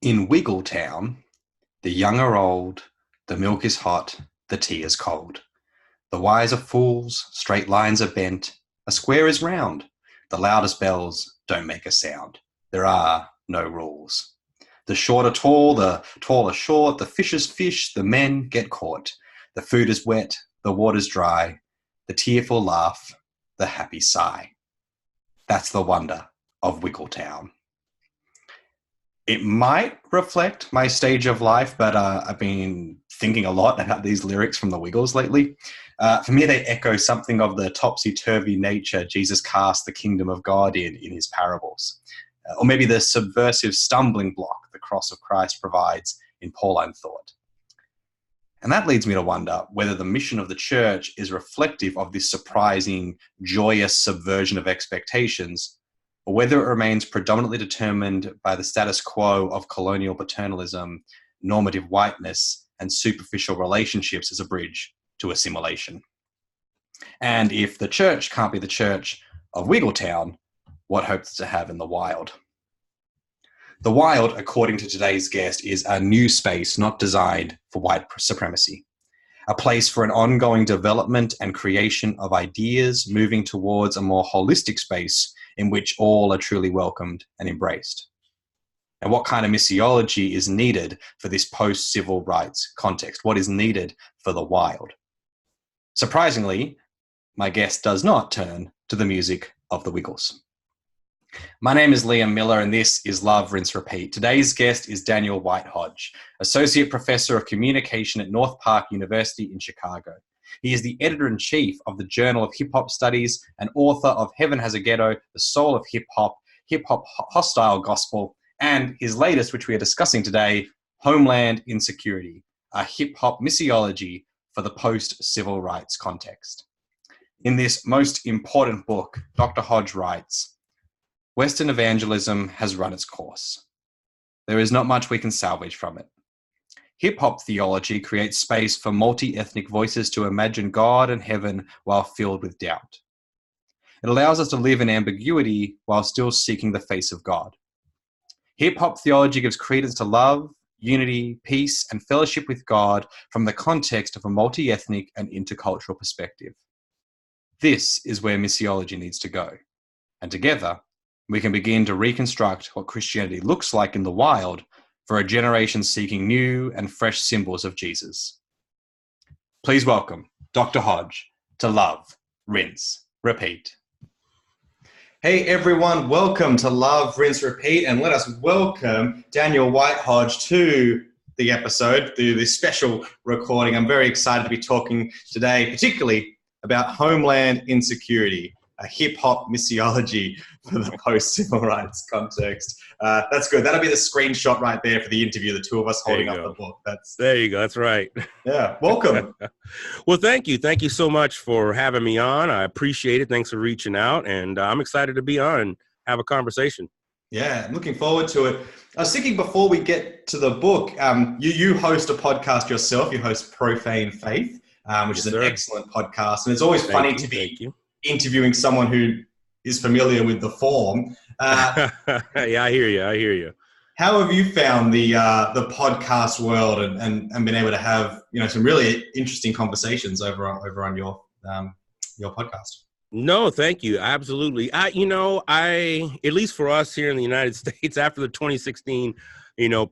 In Wiggletown, the young are old, the milk is hot, the tea is cold. The wise are fools, straight lines are bent, a square is round, the loudest bells don't make a sound. There are no rules. The short are tall, the tall are short, the fishers fish, the men get caught. The food is wet, the water's dry, the tearful laugh, the happy sigh. That's the wonder of Wiggletown. It might reflect my stage of life, but I've been thinking a lot about these lyrics from the Wiggles lately. For me, they echo something of the topsy-turvy nature Jesus cast the kingdom of God in his parables. Or maybe the subversive stumbling block the cross of Christ provides in Pauline thought. And that leads me to wonder whether the mission of the church is reflective of this surprising, joyous subversion of expectations, or whether it remains predominantly determined by the status quo of colonial paternalism, normative whiteness, and superficial relationships as a bridge to assimilation. And if the church can't be the church of Wiggletown, what hope to have in the wild? The wild, according to today's guest, is a new space not designed for white supremacy, a place for an ongoing development and creation of ideas moving towards a more holistic space in which all are truly welcomed and embraced. And what kind of missiology is needed for this post-civil rights context? What is needed for the wild? Surprisingly, my guest does not turn to the music of the Wiggles. My name is Liam Miller, and this is Love, Rinse, Repeat. Today's guest is Daniel White Hodge, Associate Professor of Communication at North Park University in Chicago. He is the editor-in-chief of the Journal of Hip Hop Studies and author of Heaven Has a Ghetto, The Soul of Hip Hop Hostile Gospel, and his latest, which we are discussing today, Homeland Insecurity, a hip hop missiology for the post-civil rights context. In this most important book, Dr. Hodge writes, Western evangelism has run its course. There is not much we can salvage from it. Hip-hop theology creates space for multi-ethnic voices to imagine God and heaven while filled with doubt. It allows us to live in ambiguity while still seeking the face of God. Hip-hop theology gives credence to love, unity, peace, and fellowship with God from the context of a multi-ethnic and intercultural perspective. This is where missiology needs to go. And together, we can begin to reconstruct what Christianity looks like in the wild for a generation seeking new and fresh symbols of Jesus. Please welcome Dr. Hodge to Love, Rinse, Repeat. Hey everyone, welcome to Love, Rinse, Repeat, and let us welcome Daniel White Hodge to the episode, to this special recording. I'm very excited to be talking today, particularly about Homeland Insecurity, a hip-hop missiology for the post-civil rights context. That's good. That'll be the screenshot right there for the interview, the two of us holding up the book. There you go. That's right. Yeah. Welcome. Well, thank you. Thank you so much for having me on. I appreciate it. Thanks for reaching out. And I'm excited to be on and have a conversation. Yeah, I'm looking forward to it. I was thinking before we get to the book, you host a podcast yourself. You host Profane Faith, which is an excellent podcast. And it's always funny to be interviewing someone who is familiar with the form. Yeah, I hear you. How have you found the podcast world and been able to have some really interesting conversations over on your podcast? No, thank you. Absolutely. I at least for us here in the United States, after the 2016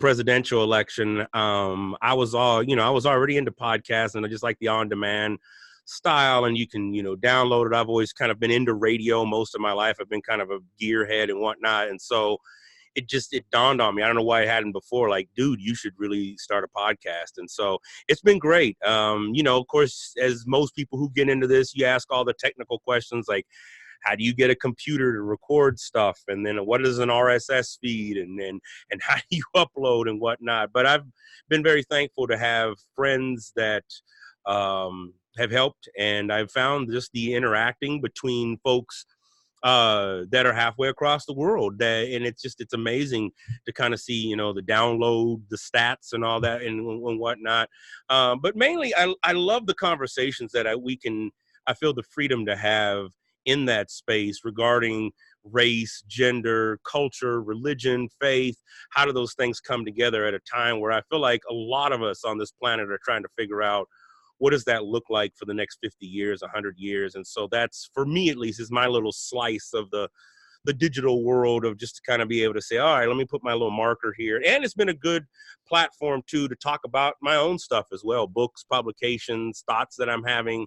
presidential election, I was already into podcasts, and I just like the on-demand style, and you can download it. I've always kind of been into radio most of my life. I've been kind of a gearhead and whatnot, and so it dawned on me. I don't know why I hadn't before, like, dude, you should really start a podcast. And so it's been great. Of course, as most people who get into this, you ask all the technical questions like, how do you get a computer to record stuff? And then what is an RSS feed? And how do you upload and whatnot? But I've been very thankful to have friends that have helped, and I've found just the interacting between folks that are halfway across the world, and it's amazing to kind of see the download, the stats, and all that, and whatnot. But mainly, I love the conversations that I feel the freedom to have in that space regarding race, gender, culture, religion, faith. How do those things come together at a time where I feel like a lot of us on this planet are trying to figure out what does that look like for the next 50 years, 100 years? And so that's, for me at least, is my little slice of the digital world, of just to kind of be able to say, all right, let me put my little marker here. And it's been a good platform too to talk about my own stuff as well, books, publications, thoughts that I'm having.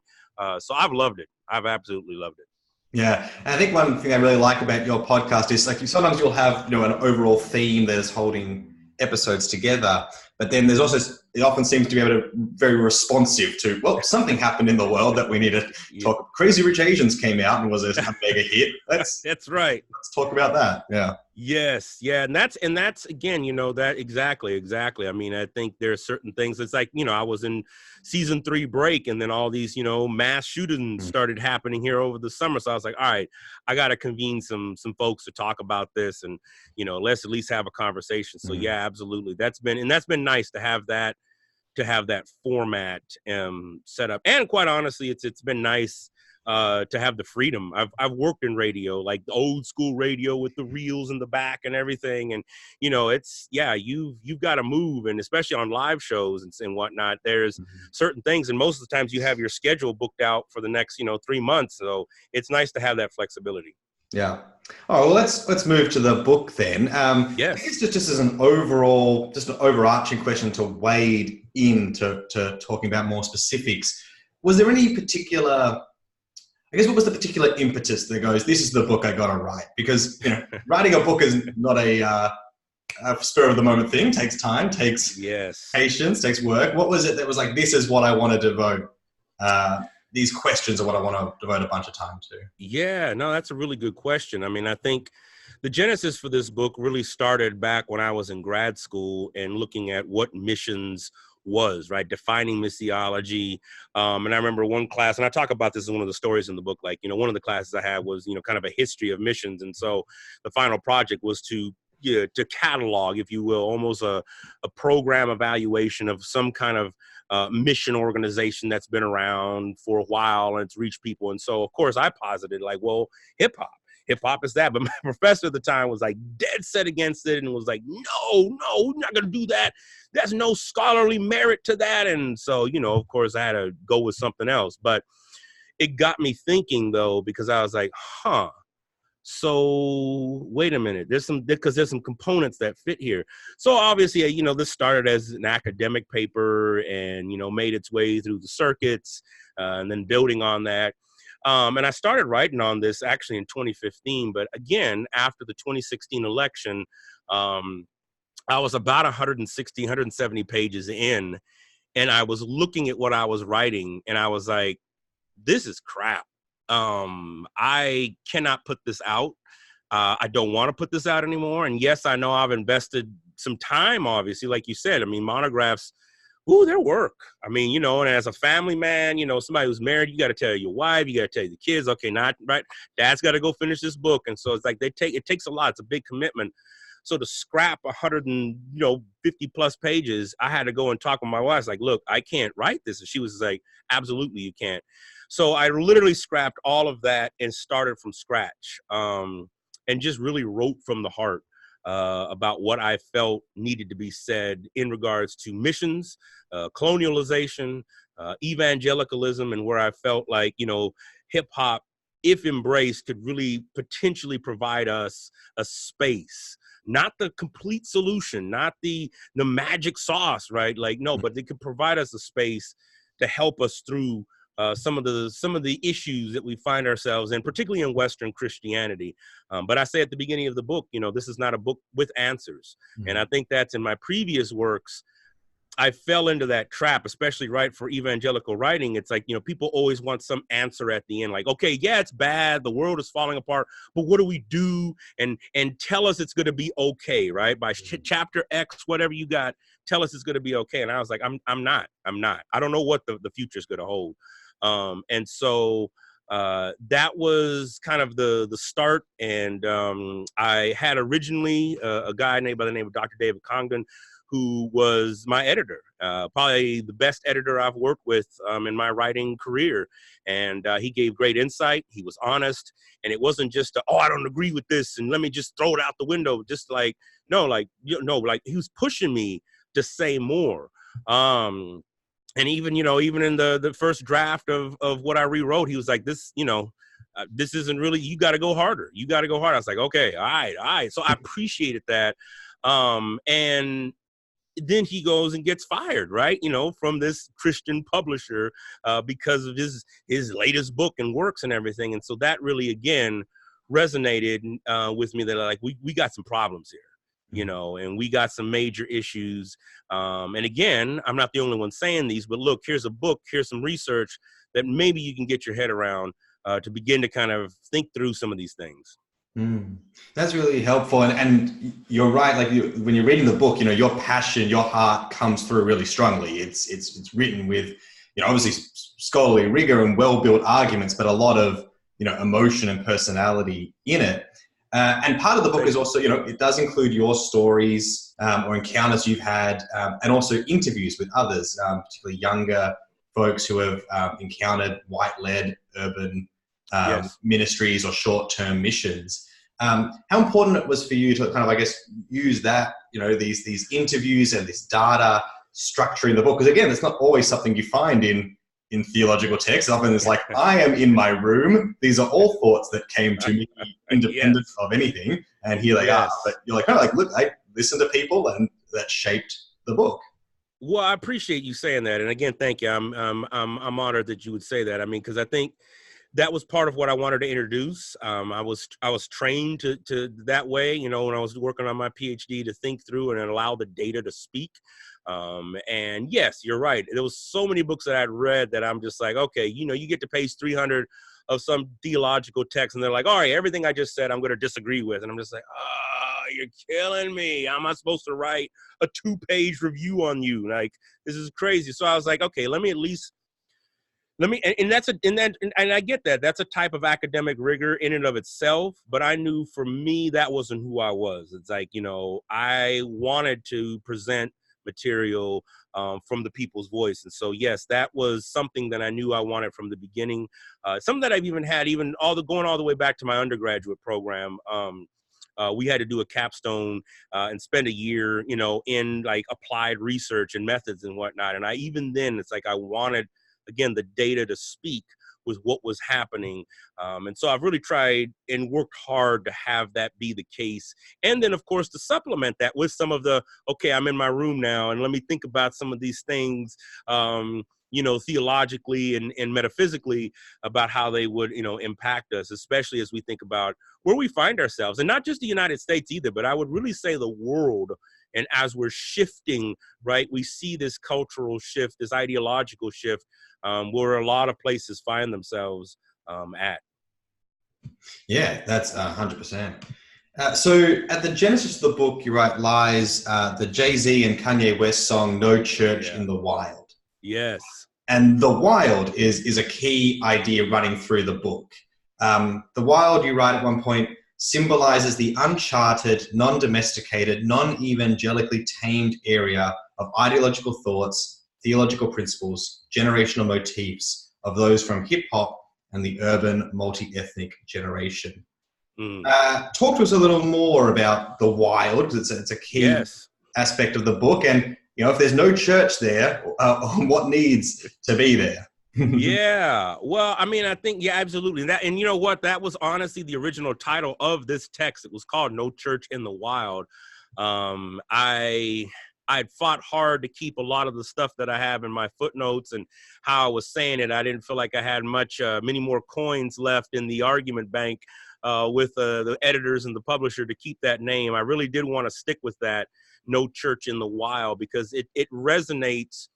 So I've loved it. I've absolutely loved it. Yeah, and I think one thing I really like about your podcast is like sometimes you'll have an overall theme that is holding episodes together, but then there's also, it often seems to be able to very responsive to, well, something happened in the world that we need to talk. Crazy Rich Asians came out and was a mega hit. That's right. Let's talk about that. Yeah. Yes. Yeah. And that's again, that exactly. I mean, I think there are certain things. It's like, I was in season 3 break, and then all these, mass shootings started happening here over the summer. So I was like, all right, I got to convene some folks to talk about this, and, let's at least have a conversation. So yeah, absolutely. That's been nice to have that format set up. And quite honestly, it's been nice to have the freedom. I've worked in radio, like the old school radio with the reels in the back and everything. And, it's, you've got to move. And especially on live shows and whatnot, there's certain things. And most of the times you have your schedule booked out for the next, 3 months. So it's nice to have that flexibility. Yeah. Oh, well, let's move to the book then. Yes. I guess just as an overarching question to wade into talking about more specifics, was there any particular, I guess, what was the particular impetus that goes, this is the book I got to write? Because, writing a book is not a spur of the moment thing. It takes time, takes patience, takes work. What was it that was like, this is what I want to devote? These questions are what I want to devote a bunch of time to. Yeah, no, that's a really good question. I mean, I think the genesis for this book really started back when I was in grad school and looking at what missions was, right? Defining missiology. And I remember one class, and I talk about this in one of the stories in the book, like, one of the classes I had was, kind of a history of missions. And so the final project was to catalog, if you will, almost a program evaluation of some kind of mission organization that's been around for a while and it's reached people. And so, of course, I posited like, well, hip hop is that. But my professor at the time was like dead set against it and was like, no, we're not going to do that. There's no scholarly merit to that. And so, of course, I had to go with something else. But it got me thinking, though, because I was like, so wait a minute, there's some components that fit here. So obviously, this started as an academic paper and, made its way through the circuits and then building on that. And I started writing on this actually in 2015. But again, after the 2016 election, I was about 170 pages in, and I was looking at what I was writing and I was like, this is crap. I cannot put this out. I don't want to put this out anymore. And yes, I know I've invested some time, obviously, like you said. I mean, monographs, they're work. I mean, and as a family man, somebody who's married, you got to tell your wife, you got to tell the kids, okay, not right. Dad's got to go finish this book. And so it's like it takes a lot. It's a big commitment. So to scrap 150 plus pages, I had to go and talk with my wife. Like, look, I can't write this. And she was like, absolutely, you can't. So I literally scrapped all of that and started from scratch, and just really wrote from the heart about what I felt needed to be said in regards to missions, colonialization, evangelicalism, and where I felt like, hip hop, if embraced, could really potentially provide us a space. Not the complete solution, not the magic sauce, right? Like, no, but it could provide us a space to help us through some of the issues that we find ourselves in, particularly in Western Christianity. But I say at the beginning of the book, this is not a book with answers. Mm-hmm. And I think that's in my previous works, I fell into that trap, especially right for evangelical writing. It's like, people always want some answer at the end, like, okay, yeah, it's bad, the world is falling apart, but what do we do? And tell us it's going to be okay, right? By chapter X, whatever you got, tell us it's going to be okay. And I was like, I'm not. I don't know what the future is going to hold. And so that was kind of the start. And I had originally a guy named by the name of Dr. David Congdon, who was my editor, probably the best editor I've worked with in my writing career. And he gave great insight. He was honest. And it wasn't just, I don't agree with this, and let me just throw it out the window. Just like, no, like, like he was pushing me to say more. And even, even in the first draft of what I rewrote, he was like, this, this isn't really, you got to go harder. You got to go harder. I was like, okay, all right. So I appreciated that. And then he goes and gets fired, right? From this Christian publisher because of his latest book and works and everything. And so that really, again, resonated with me that like, we got some problems here. And we got some major issues. And again, I'm not the only one saying these, but look, here's a book, here's some research that maybe you can get your head around to begin to kind of think through some of these things. That's really helpful. And you're right. Like when you're reading the book, your passion, your heart comes through really strongly. It's written with, obviously scholarly rigor and well-built arguments, but a lot of, emotion and personality in it. And part of the book is also, it does include your stories or encounters you've had, and also interviews with others, particularly younger folks who have encountered white-led urban ministries or short-term missions. How important it was for you to kind of, I guess, use that, these interviews and this data structuring the book? Because again, it's not always something you find in theological texts. Often it's like, I am in my room. These are all thoughts that came to me independent of anything. And here they are. But you're like, look, I listened to people and that shaped the book. Well, I appreciate you saying that. And again, thank you. I'm honored that you would say that. I mean, because I think that was part of what I wanted to introduce. I was trained to that way, when I was working on my PhD, to think through and allow the data to speak. And yes, you're right. There was so many books that I'd read that I'm just like, okay, you get to page 300 of some theological text and they're like, all right, everything I just said, I'm going to disagree with. And I'm just like, you're killing me. How am I supposed to write a 2-page review on you? Like, this is crazy. So I was like, okay, let me, and I get that. That's a type of academic rigor in and of itself. But I knew for me, that wasn't who I was. It's like, I wanted to present material from the people's voice. And so, yes, that was something that I knew I wanted from the beginning. Something that I've even had, going all the way back to my undergraduate program. We had to do a capstone and spend a year, in like applied research and methods and whatnot. And it's like I wanted, again, the data to speak with what was happening. And so I've really tried and worked hard to have that be the case. And then, of course, to supplement that with some of the, okay, I'm in my room now, and let me think about some of these things, theologically and metaphysically about how they would, impact us, especially as we think about where we find ourselves. And not just the United States either, but I would really say the world. And as we're shifting, right, we see this cultural shift, this ideological shift, where a lot of places find themselves at. Yeah, that's 100%. So at the genesis of the book, you write, lies the Jay-Z and Kanye West song, No Church in the Wild. Yes. And the wild is a key idea running through the book. The wild, you write at one point, symbolizes the uncharted, non-domesticated, non-evangelically tamed area of ideological thoughts, theological principles, generational motifs of those from hip-hop and the urban multi-ethnic generation. Talk to us a little more about the wild, because it's a key aspect of the book. And, if there's no church there, what needs to be there? Yeah. Well, I mean, I think, absolutely. And you know what? That was honestly the original title of this text. It was called No Church in the Wild. I'd fought hard to keep a lot of the stuff that I have in my footnotes and how I was saying it. I didn't feel like I had many more coins left in the argument bank with the editors and the publisher to keep that name. I really did want to stick with that, No Church in the Wild, because it resonates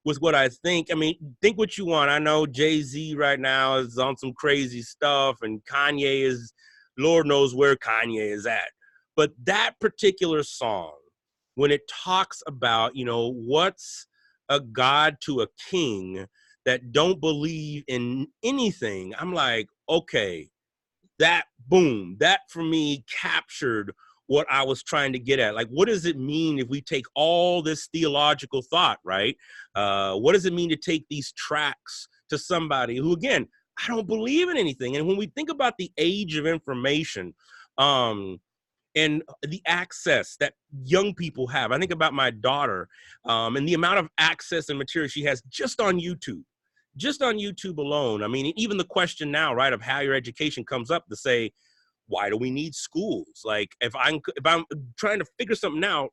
with what I think. I mean, think what you want. I know Jay-Z right now is on some crazy stuff, and Kanye is, Lord knows where Kanye is at. But that particular song, when it talks about, what's a God to a king that don't believe in anything, I'm like, okay, that boom, that for me captured what I was trying to get at. Like, what does it mean if we take all this theological thought, right? What does it mean to take these tracks to somebody who, again, I don't believe in anything? And when we think about the age of information, and the access that young people have, I think about my daughter, and the amount of access and material she has just on YouTube. Just on YouTube alone. I mean, even the question now, right, of higher education comes up to say, why do we need schools? Like, if I'm trying to figure something out,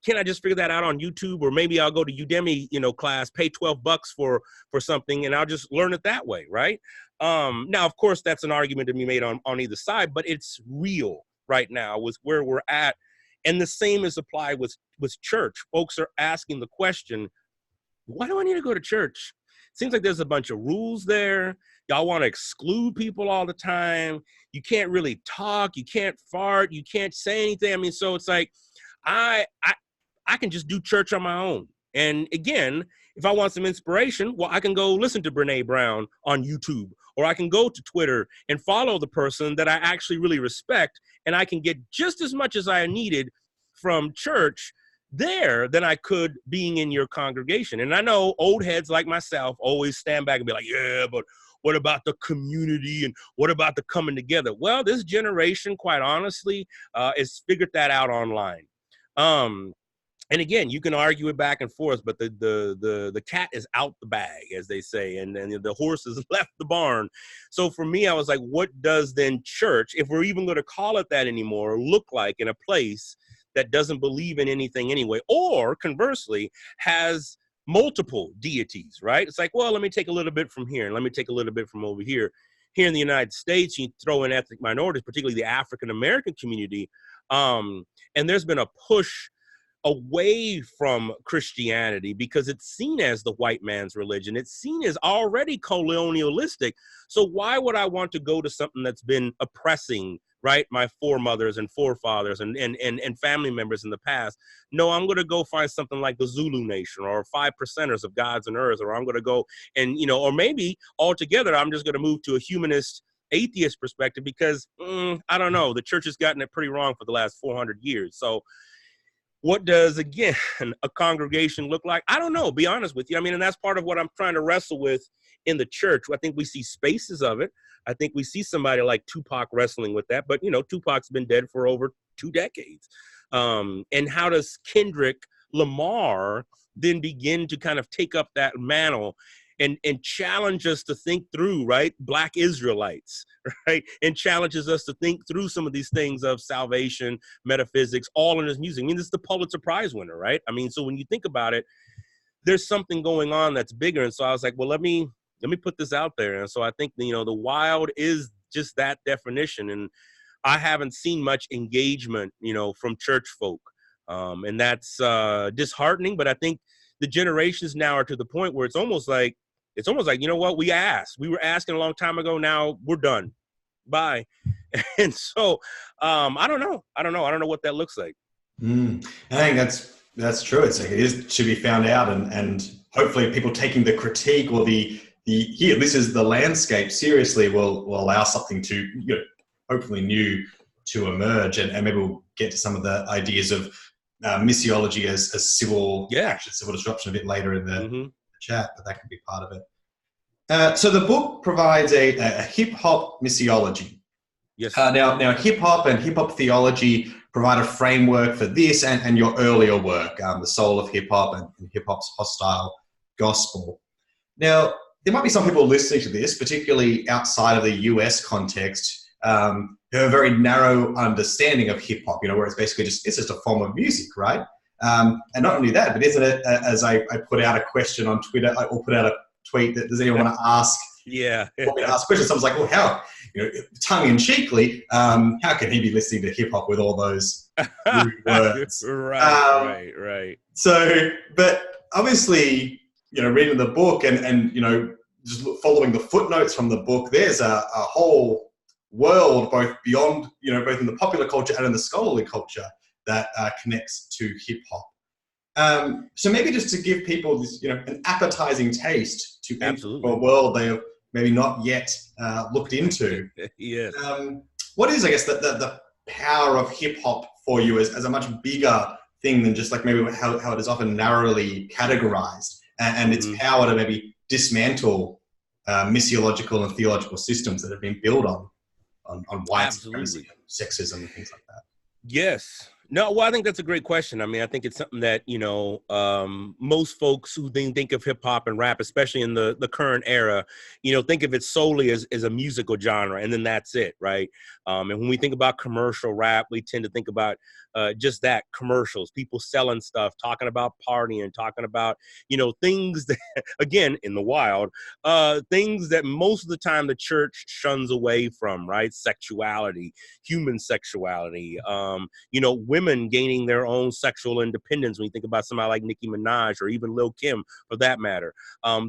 can I just figure that out on YouTube? Or maybe I'll go to Udemy, class, pay $12 for something, and I'll just learn it that way, right? Now, of course, that's an argument to be made on either side, but it's real right now with where we're at. And the same is applied with church. Folks are asking the question, why do I need to go to church? Seems like there's a bunch of rules there. Y'all want to exclude people all the time. You can't really talk. You can't fart. You can't say anything. I mean, so it's like, I can just do church on my own. And again, if I want some inspiration, well, I can go listen to Brene Brown on YouTube, or I can go to Twitter and follow the person that I actually really respect. And I can get just as much as I needed from church there than I could being in your congregation. And I know old heads like myself always stand back and be like, yeah, but what about the community and what about the coming together? Well, this generation, quite honestly, has figured that out online. And again, you can argue it back and forth, but the cat is out the bag, as they say, and the horse has left the barn. So for me, I was like, what does then church, if we're even going to call it that anymore, look like in a place that doesn't believe in anything anyway, or conversely has multiple deities, right? It's like, well, let me take a little bit from here and let me take a little bit from over here. Here in the United States, you throw in ethnic minorities, particularly the African-American community, and there's been a push away from Christianity because it's seen as the white man's religion. It's seen as already colonialistic. So why would I want to go to something that's been oppressing, right, my foremothers and forefathers and family members in the past? No, I'm going to go find something like the Zulu Nation or 5%ers of Gods and Earth, or I'm going to go and, or maybe altogether, I'm just going to move to a humanist atheist perspective because, I don't know, the church has gotten it pretty wrong for the last 400 years. So what does, again, a congregation look like? I don't know, be honest with you. I mean, and that's part of what I'm trying to wrestle with in the church. I think we see spaces of it. I think we see somebody like Tupac wrestling with that. But, Tupac's been dead for over 2 decades. And how does Kendrick Lamar then begin to kind of take up that mantle and challenge us to think through, right, Black Israelites, right, and challenges us to think through some of these things of salvation, metaphysics, all in his music. I mean, this is the Pulitzer Prize winner, right? I mean, so when you think about it, there's something going on that's bigger. And so I was like, well, let me put this out there. And so I think, the wild is just that definition. And I haven't seen much engagement, from church folk. And that's disheartening. But I think the generations now are to the point where it's almost like, you know what, we were asking a long time ago. Now we're done. Bye. And so I don't know what that looks like. I think that's true. It's like, it is to be found out, and hopefully people taking the critique or the here, this is the landscape seriously will allow something to, hopefully new to emerge, and maybe we'll get to some of the ideas of missiology as civil action, civil disruption a bit later in the chat, but that can be part of it. So the book provides a hip-hop missiology. Yes. Now hip-hop and hip-hop theology provide a framework for this and your earlier work, the soul of hip-hop and hip-hop's hostile gospel. Now, there might be some people listening to this, particularly outside of the US context, who have a very narrow understanding of hip-hop, where it's basically it's just a form of music, right? And not only that, but isn't it, as I put out a question on Twitter, or put out a tweet, that does anyone want to ask? Yeah. Want me to ask questions? Someone's like, well, how, tongue-in-cheekly, how can he be listening to hip-hop with all those rude words? Right. So, but obviously, reading the book and just following the footnotes from the book, there's a whole world, both beyond, both in the popular culture and in the scholarly culture, that connects to hip hop. So maybe just to give people this, an appetizing taste to enter Absolutely. a world they have maybe not yet looked into. Yes. What is, I guess, the power of hip hop for you as a much bigger thing than just like maybe how it is often narrowly categorized, and its power to maybe dismantle missiological and theological systems that have been built on white supremacy and sexism and things like that? Yes. No, well, I think that's a great question. I mean, I think it's something that, most folks who think of hip hop and rap, especially in the current era, think of it solely as a musical genre, and then that's it, right? And when we think about commercial rap, we tend to think about just that, commercials, people selling stuff, talking about partying, talking about, things that, again, in the wild, things that most of the time the church shuns away from, right? Sexuality, human sexuality, women gaining their own sexual independence. When you think about somebody like Nicki Minaj or even Lil Kim, for that matter,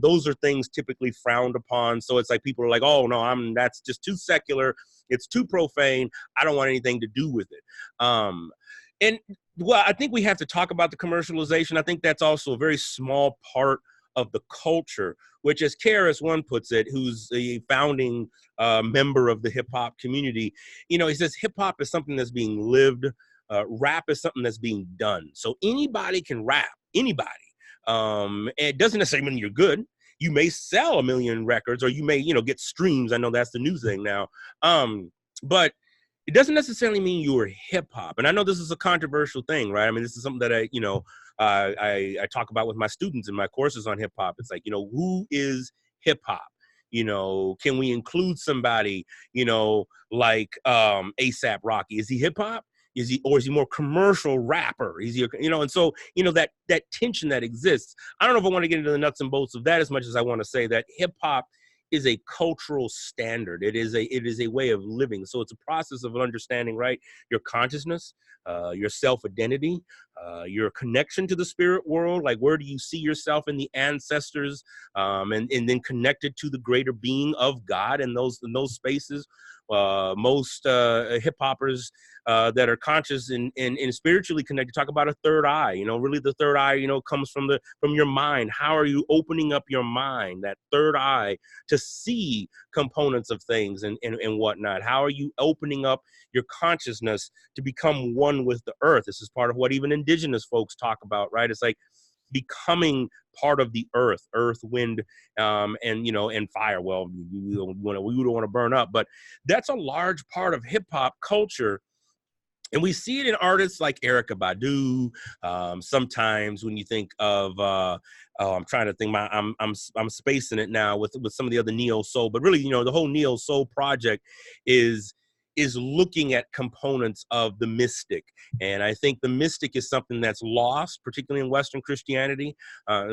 those are things typically frowned upon. So it's like people are like, oh no, that's just too secular. It's too profane. I don't want anything to do with it. And well, I think we have to talk about the commercialization. I think that's also a very small part of the culture, which, as KRS-One puts it, who's a founding member of the hip hop community, he says hip hop is something that's being lived. Rap is something that's being done. So anybody can rap, anybody. And it doesn't necessarily mean you're good. You may sell 1 million records, or you may, get streams. I know that's the new thing now. But it doesn't necessarily mean you are hip hop. And I know this is a controversial thing, right? I mean, this is something that I talk about with my students in my courses on hip hop. It's like, who is hip hop? Can we include somebody, like ASAP Rocky? Is he hip hop? Is he more commercial rapper? Is he, and so, that tension that exists. I don't know if I want to get into the nuts and bolts of that as much as I want to say that hip hop is a cultural standard. It is a way of living. So it's a process of understanding, right? Your consciousness, your self-identity, your connection to the spirit world. Like, where do you see yourself in the ancestors, and then connected to the greater being of God in those spaces. Most hip hoppers that are conscious and spiritually connected talk about a third eye. Really the third eye, comes from your mind. How are you opening up your mind, that third eye, to see components of things and whatnot? How are you opening up your consciousness to become one with the earth? This is part of what even indigenous folks talk about, right? It's like becoming part of the earth, wind, and fire. Well, we don't want to burn up, but that's a large part of hip hop culture. And we see it in artists like Erykah Badu. Sometimes when you think of, I'm trying to think, I'm spacing it now with some of the other neo soul, but really, the whole neo soul project is looking at components of the mystic. And I think the mystic is something that's lost, particularly in Western Christianity.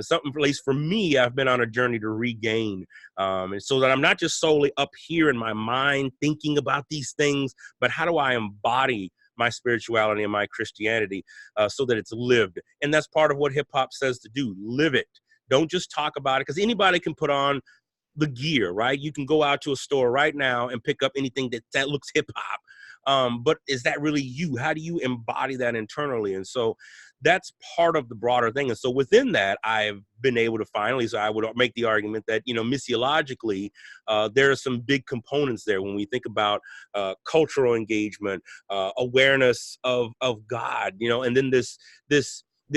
Something, at least for me, I've been on a journey to regain. And so that I'm not just solely up here in my mind thinking about these things, but how do I embody my spirituality and my Christianity so that it's lived? And that's part of what hip hop says to do. Live it. Don't just talk about it, because anybody can put on the gear, right? You can go out to a store right now and pick up anything that looks hip hop. But is that really you? How do you embody that internally? And so that's part of the broader thing. And so within that, I've been able to finally, so I would make the argument that, missiologically, there are some big components there when we think about cultural engagement, awareness of God, and then this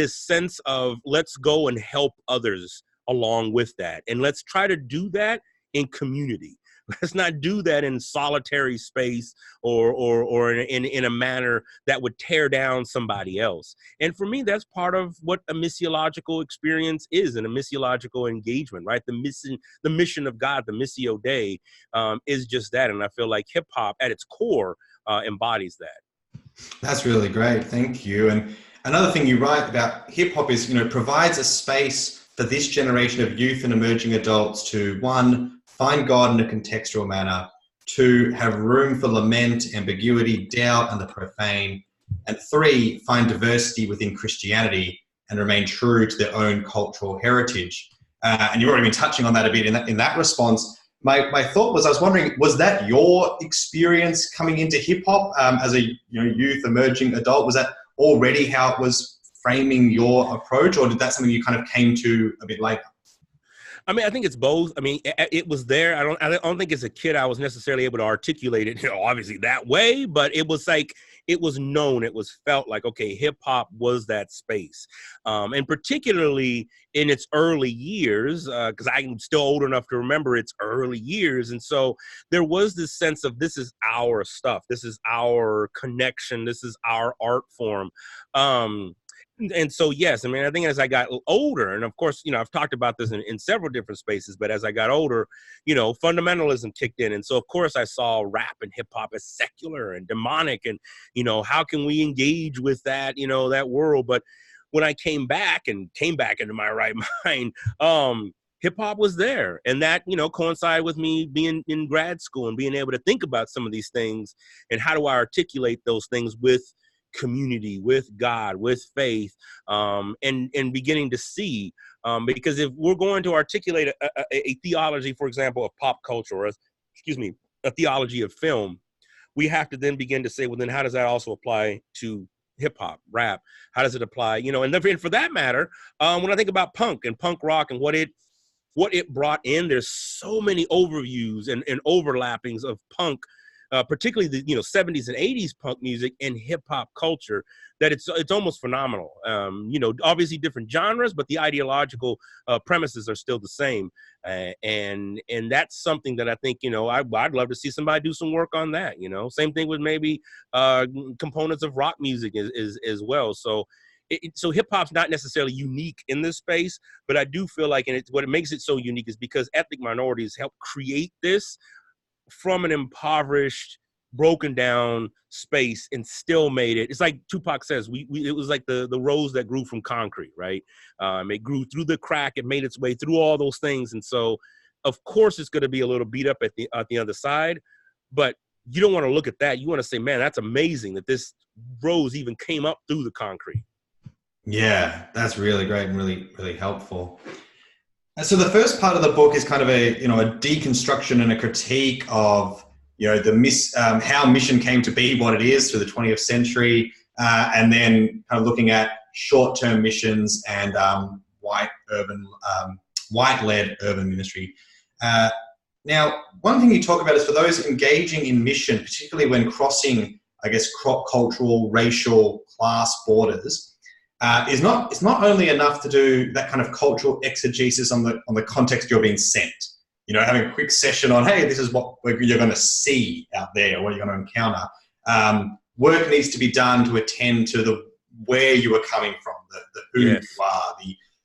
sense of let's go and help others along with that. And let's try to do that in community. Let's not do that in solitary space or in a manner that would tear down somebody else. And for me, that's part of what a missiological experience is, and a missiological engagement, right? The mission of God, the Missio Dei, is just that. And I feel like hip hop at its core embodies that. That's really great. Thank you. And another thing you write about hip hop is, provides a space for this generation of youth and emerging adults to, 1, find God in a contextual manner, 2, have room for lament, ambiguity, doubt, and the profane, and 3, find diversity within Christianity and remain true to their own cultural heritage. And you've already been touching on that a bit in that response. My thought was, I was wondering, was that your experience coming into hip hop as a youth emerging adult? Was that already how it was framing your approach, or did that something you kind of came to a bit later? I mean, I think it's both. I mean, it was there. I don't think as a kid I was necessarily able to articulate it, obviously that way, but it was like, it was known, it was felt like, okay, hip hop was that space. And particularly in its early years, because I'm still old enough to remember its early years. And so there was this sense of, this is our stuff. This is our connection. This is our art form. And so, yes, I mean, I think as I got older, and of course, I've talked about this in several different spaces, but as I got older, fundamentalism kicked in. And so, of course, I saw rap and hip hop as secular and demonic, and, how can we engage with that, that world? But when I came back into my right mind, hip hop was there. And that, coincided with me being in grad school and being able to think about some of these things and how do I articulate those things with community, with God, with faith, and beginning to see, because if we're going to articulate a theology, for example, of pop culture, or a theology of film, we have to then begin to say, well, then how does that also apply to hip hop, rap? How does it apply? And for that matter, when I think about punk and punk rock and what it brought in, there's so many overviews and overlappings of punk, particularly the 70s and 80s punk music and hip hop culture, that it's almost phenomenal. Obviously different genres, but the ideological premises are still the same. And that's something that I think, I'd love to see somebody do some work on that. Same thing with maybe components of rock music as well. So so hip hop's not necessarily unique in this space, but I do feel like, what it makes it so unique is because ethnic minorities help create this from an impoverished, broken down space and still made it. It's like Tupac says, it was like the rose that grew from concrete, right? It grew through the crack, it made its way through all those things. And so, of course, it's going to be a little beat up at the other side, but you don't want to look at that. You want to say, man, that's amazing that this rose even came up through the concrete. Yeah, that's really great and really, really helpful. So the first part of the book is kind of a deconstruction and a critique of how mission came to be what it is through the 20th century, and then kind of looking at short-term missions and white-led urban ministry. Now, one thing you talk about is for those engaging in mission, particularly when crossing, I guess, cultural, racial, class borders. It's not only enough to do that kind of cultural exegesis on the context you're being sent. Having a quick session on, hey, this is what you're going to see out there, what you're going to encounter. Work needs to be done to attend to where you are coming from, the who you are,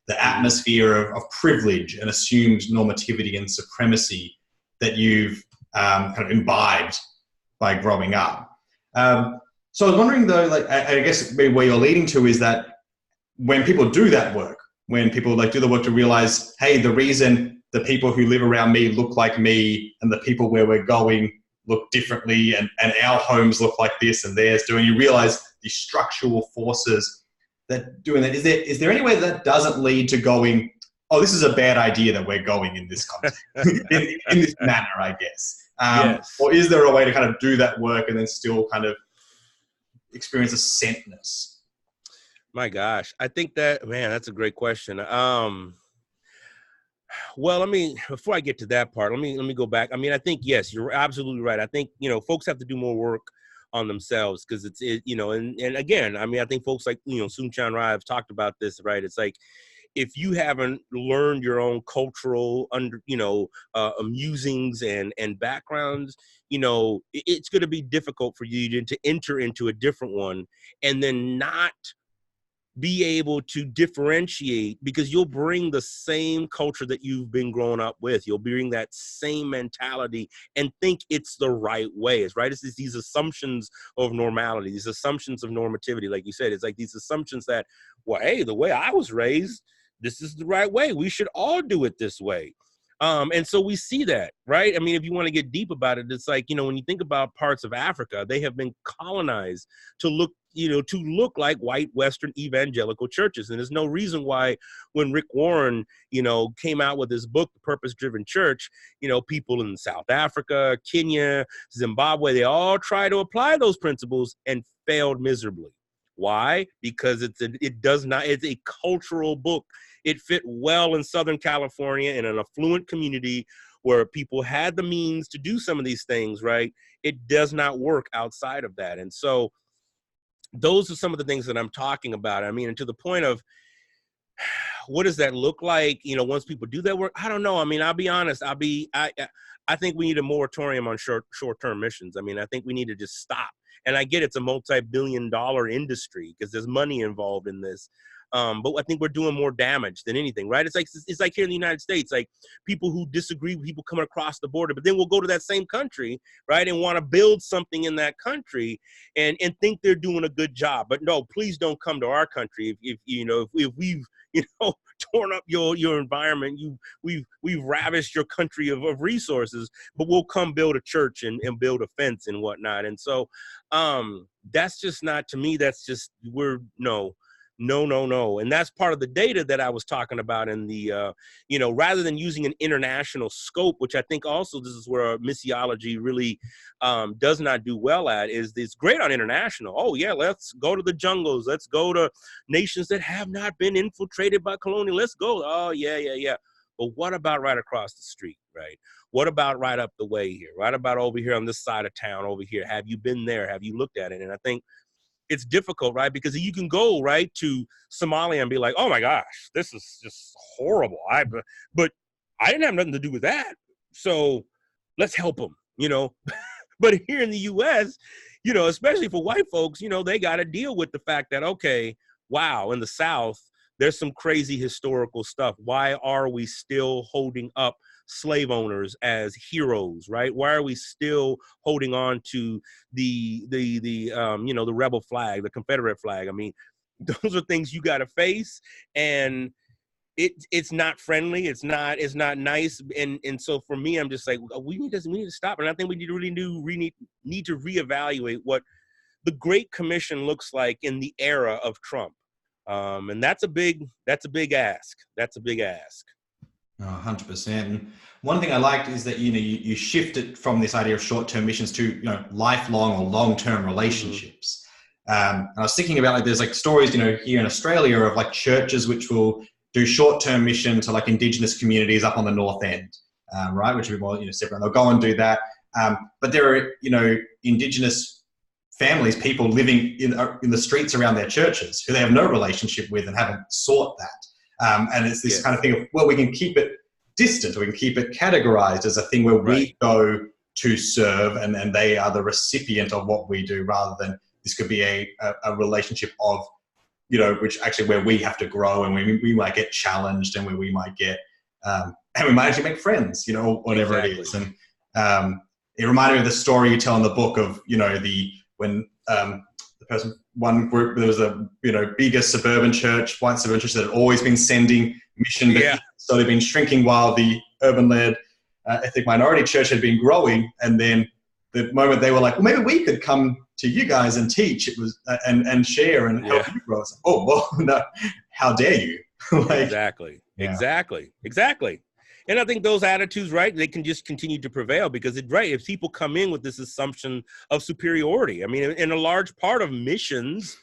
the atmosphere of privilege and assumed normativity and supremacy that you've kind of imbibed by growing up. So I was wondering though, I guess where you're leading to is that when people do that work, when people do the work to realize, hey, the reason the people who live around me look like me and the people where we're going look differently and our homes look like this and theirs do, and you realize the structural forces that doing that, is there any way that doesn't lead to going, oh, this is a bad idea that we're going in this context, in this manner, I guess? Yes. Or is there a way to kind of do that work and then still kind of experience a sentness? My gosh, I think that's a great question. Well, before I get to that part, let me go back. I mean, I think, yes, you're absolutely right. I think, folks have to do more work on themselves because and again, I mean, I think folks like, Soong-Chan Rah have talked about this, right? It's like, if you haven't learned your own cultural musings and backgrounds, it's going to be difficult for you to enter into a different one and then not be able to differentiate, because you'll bring the same culture that you've been growing up with. You'll bring that same mentality and think it's the right way. It's right. It's these assumptions of normality, these assumptions of normativity. Like you said, it's like these assumptions that, well, hey, the way I was raised, this is the right way. We should all do it this way. And so we see that, right? I mean, if you want to get deep about it, it's like, when you think about parts of Africa, they have been colonized to look like white Western evangelical churches. And there's no reason why when Rick Warren, came out with his book, The Purpose-Driven Church, people in South Africa, Kenya, Zimbabwe, they all try to apply those principles and failed miserably. Why? Because it's a cultural book. It fit well in Southern California in an affluent community where people had the means to do some of these things, right? It does not work outside of that. And so those are some of the things that I'm talking about. I mean, and to the point of, what does that look like? You know, once people do that work, I don't know. I mean, I'll be honest. I think we need a moratorium on short-term missions. I mean, I think we need to just stop. And I get it's a multi-billion-dollar industry because there's money involved in this. But I think we're doing more damage than anything, right? It's like here in the United States, like people who disagree with people coming across the border, but then we'll go to that same country, right, and want to build something in that country and think they're doing a good job. But no, please don't come to our country if we've torn up your environment, we've ravished your country of resources, but we'll come build a church and build a fence and whatnot. And so that's just not, to me, that's just, no. And that's part of the data that I was talking about in the, rather than using an international scope, which I think also this is where missiology really does not do well at, is it's great on international. Oh, yeah, let's go to the jungles. Let's go to nations that have not been infiltrated by colonial. Let's go. Oh, yeah. But what about right across the street, right? What about right up the way here? Right about over here on this side of town over here? Have you been there? Have you looked at it? And I think it's difficult, right? Because you can go right to Somalia and be like, oh my gosh, this is just horrible. But I didn't have nothing to do with that. So let's help them, But here in the US, especially for white folks, they got to deal with the fact that, okay, wow, in the South, there's some crazy historical stuff. Why are we still holding up slave owners as heroes, right? Why are we still holding on to the rebel flag, the Confederate flag? I mean, those are things you got to face, and it's not friendly. It's not nice. And so for me, I'm just like, we need to stop. And I think we need to reevaluate what the Great Commission looks like in the era of Trump. And that's a big ask. That's a big ask. Oh, 100%. And one thing I liked is that, you shifted from this idea of short-term missions to, lifelong or long-term relationships. And I was thinking about, there's stories, here in Australia of churches which will do short-term mission to Indigenous communities up on the North End, right? Which would be more, separate. And they'll go and do that. But there are, Indigenous families, people living in the streets around their churches who they have no relationship with and haven't sought that. And it's this kind of thing of, well, we can keep it distant, or we can keep it categorized as a thing where we go to serve and they are the recipient of what we do, rather than this could be a relationship of, which actually where we have to grow and we might get challenged and where we might get, and we might actually make friends, whatever it is. And it reminded me of the story you tell in the book of, one group, there was a bigger suburban church, white suburban church that had always been sending mission, but so they've been shrinking while the urban-led ethnic minority church had been growing. And then the moment they were like, well, maybe we could come to you guys and teach, it was and share and help you grow. It's like, oh, well, no, how dare you? Exactly. And I think those attitudes, right, they can just continue to prevail because if people come in with this assumption of superiority, I mean, in a large part of missions,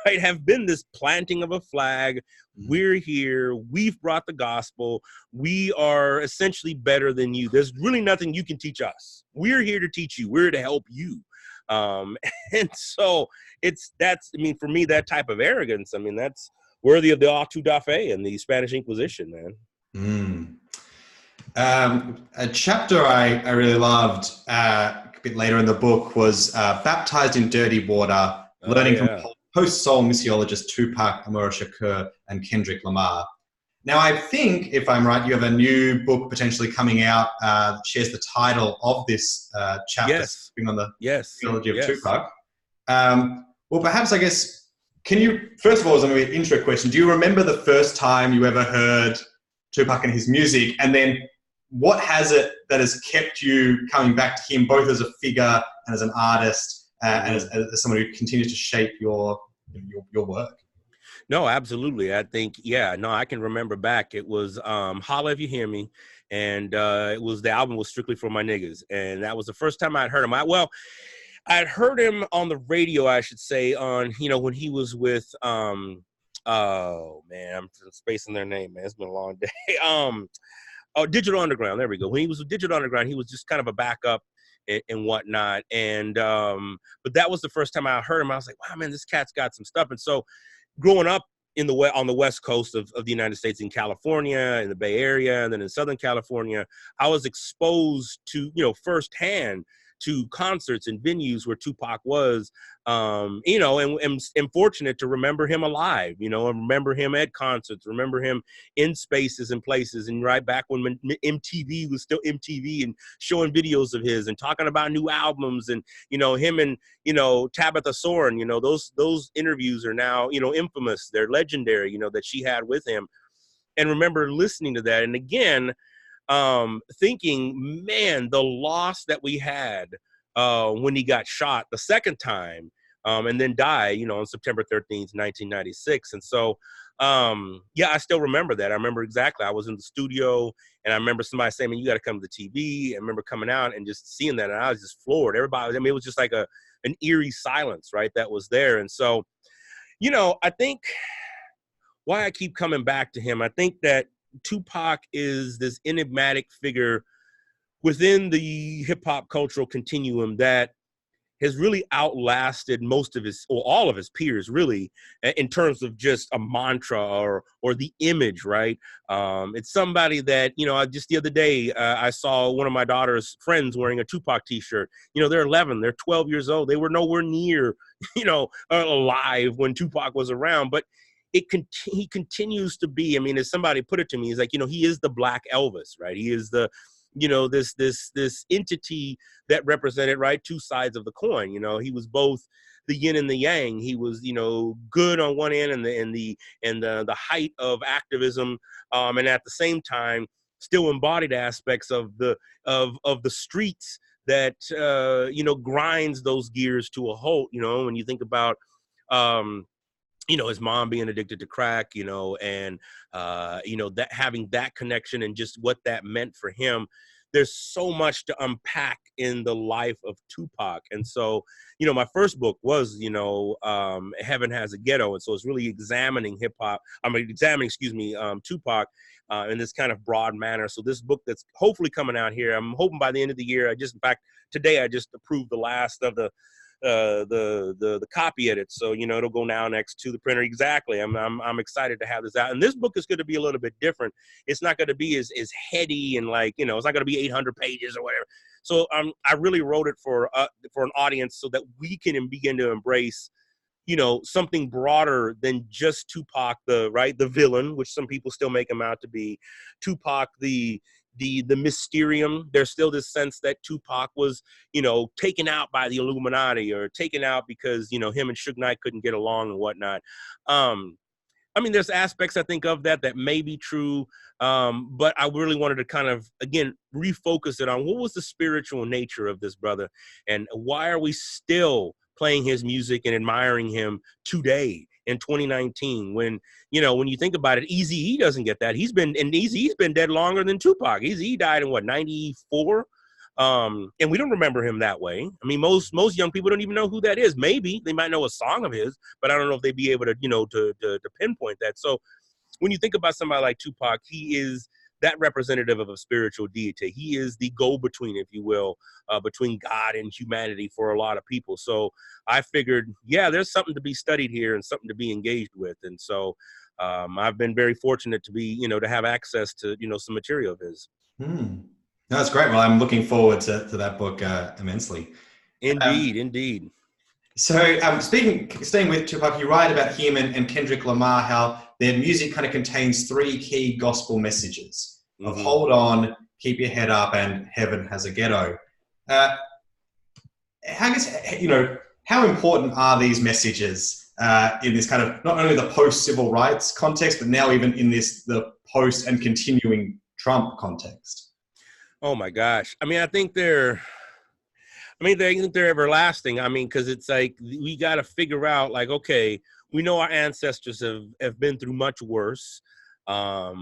right, have been this planting of a flag. We're here. We've brought the gospel. We are essentially better than you. There's really nothing you can teach us. We're here to teach you. We're here to help you. And so for me, that type of arrogance, I mean, that's worthy of the auto da fe and the Spanish Inquisition, man. A chapter I really loved a bit later in the book was Baptized in Dirty Water, learning from post-soul missiologists Tupac, Amaru, Shakur, and Kendrick Lamar. Now, I think, if I'm right, you have a new book potentially coming out that shares the title of this chapter, on the theology of Tupac. Well, perhaps, I guess, can you, first of all, as an intro question, do you remember the first time you ever heard Tupac and his music? And then what has it that has kept you coming back to him, both as a figure and as an artist, and as someone who continues to shape your work? No, absolutely. I think, I can remember back. It was Holla If You Hear Me. And the album was Strictly for My Niggas. And that was the first time I'd heard him. I'd heard him on the radio, I should say, on, you know, when he was with, oh man, I'm spacing their name, man. It's been a long day. Oh, Digital Underground. There we go. When he was with Digital Underground, he was just kind of a backup and whatnot. And, but that was the first time I heard him. I was like, wow, man, this cat's got some stuff. And so growing up in the on the West Coast of the United States, in California, in the Bay Area, and then in Southern California, I was exposed to, you know, firsthand to concerts and venues where Tupac was, you know, and fortunate to remember him alive, you know, and remember him at concerts, remember him in spaces and places. And right back when MTV was still MTV, and showing videos of his and talking about new albums, and, you know, him and, you know, Tabitha Soren, you know, those interviews are now, you know, infamous. They're legendary, you know, that she had with him. And remember listening to that. And again, thinking, man, the loss that we had when he got shot the second time, and then died, you know, on September 13th, 1996. And so, yeah, I still remember that. I remember exactly. I was in the studio, and I remember somebody saying, man, you got to come to the TV. I remember coming out and just seeing that, and I was just floored. Everybody, I mean, it was just like an eerie silence, right, that was there. And so, you know, I think why I keep coming back to him, I think that Tupac is this enigmatic figure within the hip hop cultural continuum that has really outlasted most of his, or all of his peers, really, in terms of just a mantra or the image, right? It's somebody that, you know, just the other day, I saw one of my daughter's friends wearing a Tupac t-shirt. You know, they're 11, they're 12 years old. They were nowhere near, you know, alive when Tupac was around, but he continues to be, I mean, as somebody put it to me, he's like, you know, he is the Black Elvis, right? He is the, you know, this entity that represented, right, two sides of the coin. You know, he was both the yin and the yang. He was, you know, good on one end and the height of activism, and at the same time still embodied aspects of the streets that you know, grinds those gears to a halt. You know, when you think about you know, his mom being addicted to crack, you know, and, you know, that having that connection and just what that meant for him. There's so much to unpack in the life of Tupac. And so, you know, my first book was, you know, Heaven Has a Ghetto. And so it's really examining hip hop. Excuse me, Tupac in this kind of broad manner. So this book that's hopefully coming out here, I'm hoping by the end of the year. In fact, today I just approved the last of the copy edit, so, you know, it'll go now next to the printer. Exactly. I'm excited to have this out, and this book is going to be a little bit different. It's not going to be as heady, and, like, you know, it's not going to be 800 pages or whatever. So I really wrote it for an audience so that we can begin to embrace, you know, something broader than just Tupac, the villain, which some people still make him out to be. Tupac, the mysterium. There's still this sense that Tupac was, you know, taken out by the Illuminati, or taken out because, you know, him and Suge Knight couldn't get along and whatnot. I mean, there's aspects, I think, of that may be true, but I really wanted to kind of, again, refocus it on what was the spiritual nature of this brother, and why are we still playing his music and admiring him today in 2019, when, you know, when you think about it, Eazy-E doesn't get that. Eazy-E's been dead longer than Tupac. Eazy-E died in what, 94? And we don't remember him that way. I mean, most young people don't even know who that is. Maybe they might know a song of his, but I don't know if they'd be able to, you know, to pinpoint that. So when you think about somebody like Tupac, he is that representative of a spiritual deity. He is the go-between, if you will, between God and humanity for a lot of people. So I figured, yeah, there's something to be studied here and something to be engaged with. And so I've been very fortunate to be, you know, to have access to, you know, some material of his. No, that's great. Well, I'm looking forward to that book immensely. Indeed. So staying with Tupac, you write about him and Kendrick Lamar, how their music kind of contains three key gospel messages of hold on, keep your head up, and heaven has a ghetto. I guess, you know, how important are these messages in this kind of, not only the post-civil rights context, but now even in the post and continuing Trump context? Oh my gosh. I mean, I think they're everlasting. I mean, because it's like, we got to figure out, like, okay, we know our ancestors have been through much worse. But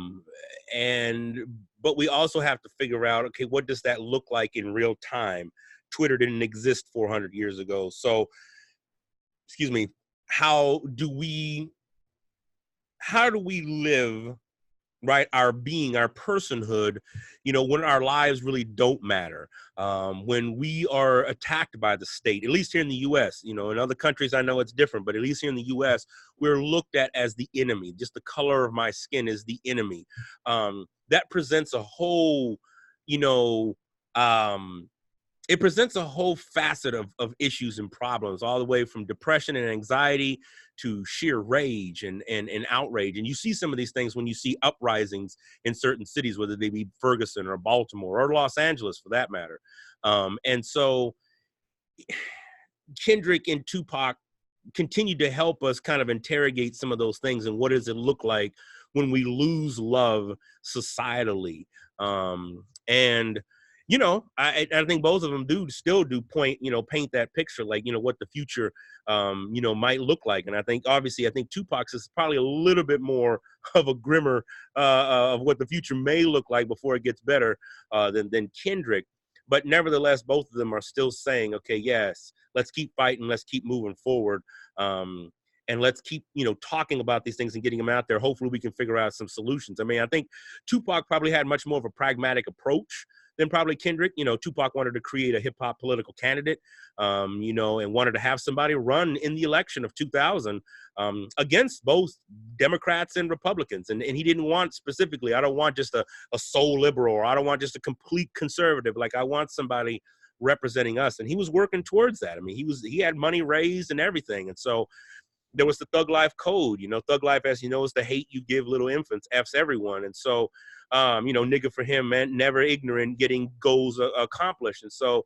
we also have to figure out, okay, what does that look like in real time? Twitter didn't exist 400 years ago. So, excuse me, how do we live, right, our being, our personhood, when our lives really don't matter, when we are attacked by the state, at least here in the U.S., in other countries I know it's different, but at least here in the U.S., we're looked at as the enemy. Just the color of my skin is the enemy. That presents a whole, it presents a whole facet of issues and problems, all the way from depression and anxiety to sheer rage and outrage. And you see some of these things when you see uprisings in certain cities, whether they be Ferguson or Baltimore or Los Angeles for that matter. And so Kendrick and Tupac continue to help us kind of interrogate some of those things, and what does it look like when we lose love societally. And I think both of them still paint that picture, like, what the future, might look like. And I think Tupac's is probably a little bit more of a grimmer of what the future may look like before it gets better than Kendrick. But nevertheless, both of them are still saying, okay, yes, let's keep fighting, let's keep moving forward. And let's keep, talking about these things and getting them out there. Hopefully we can figure out some solutions. I mean, I think Tupac probably had much more of a pragmatic approach than probably Kendrick. Tupac wanted to create a hip hop political candidate, and wanted to have somebody run in the election of 2000 against both Democrats and Republicans. And he didn't want specifically, I don't want just a sole liberal, or I don't want just a complete conservative. Like, I want somebody representing us. And he was working towards that. I mean, he had money raised and everything. And so there was the Thug Life code. Thug Life, as you know, is the hate you give little infants, F's everyone. And so, nigga for him meant never ignorant, getting goals accomplished. And so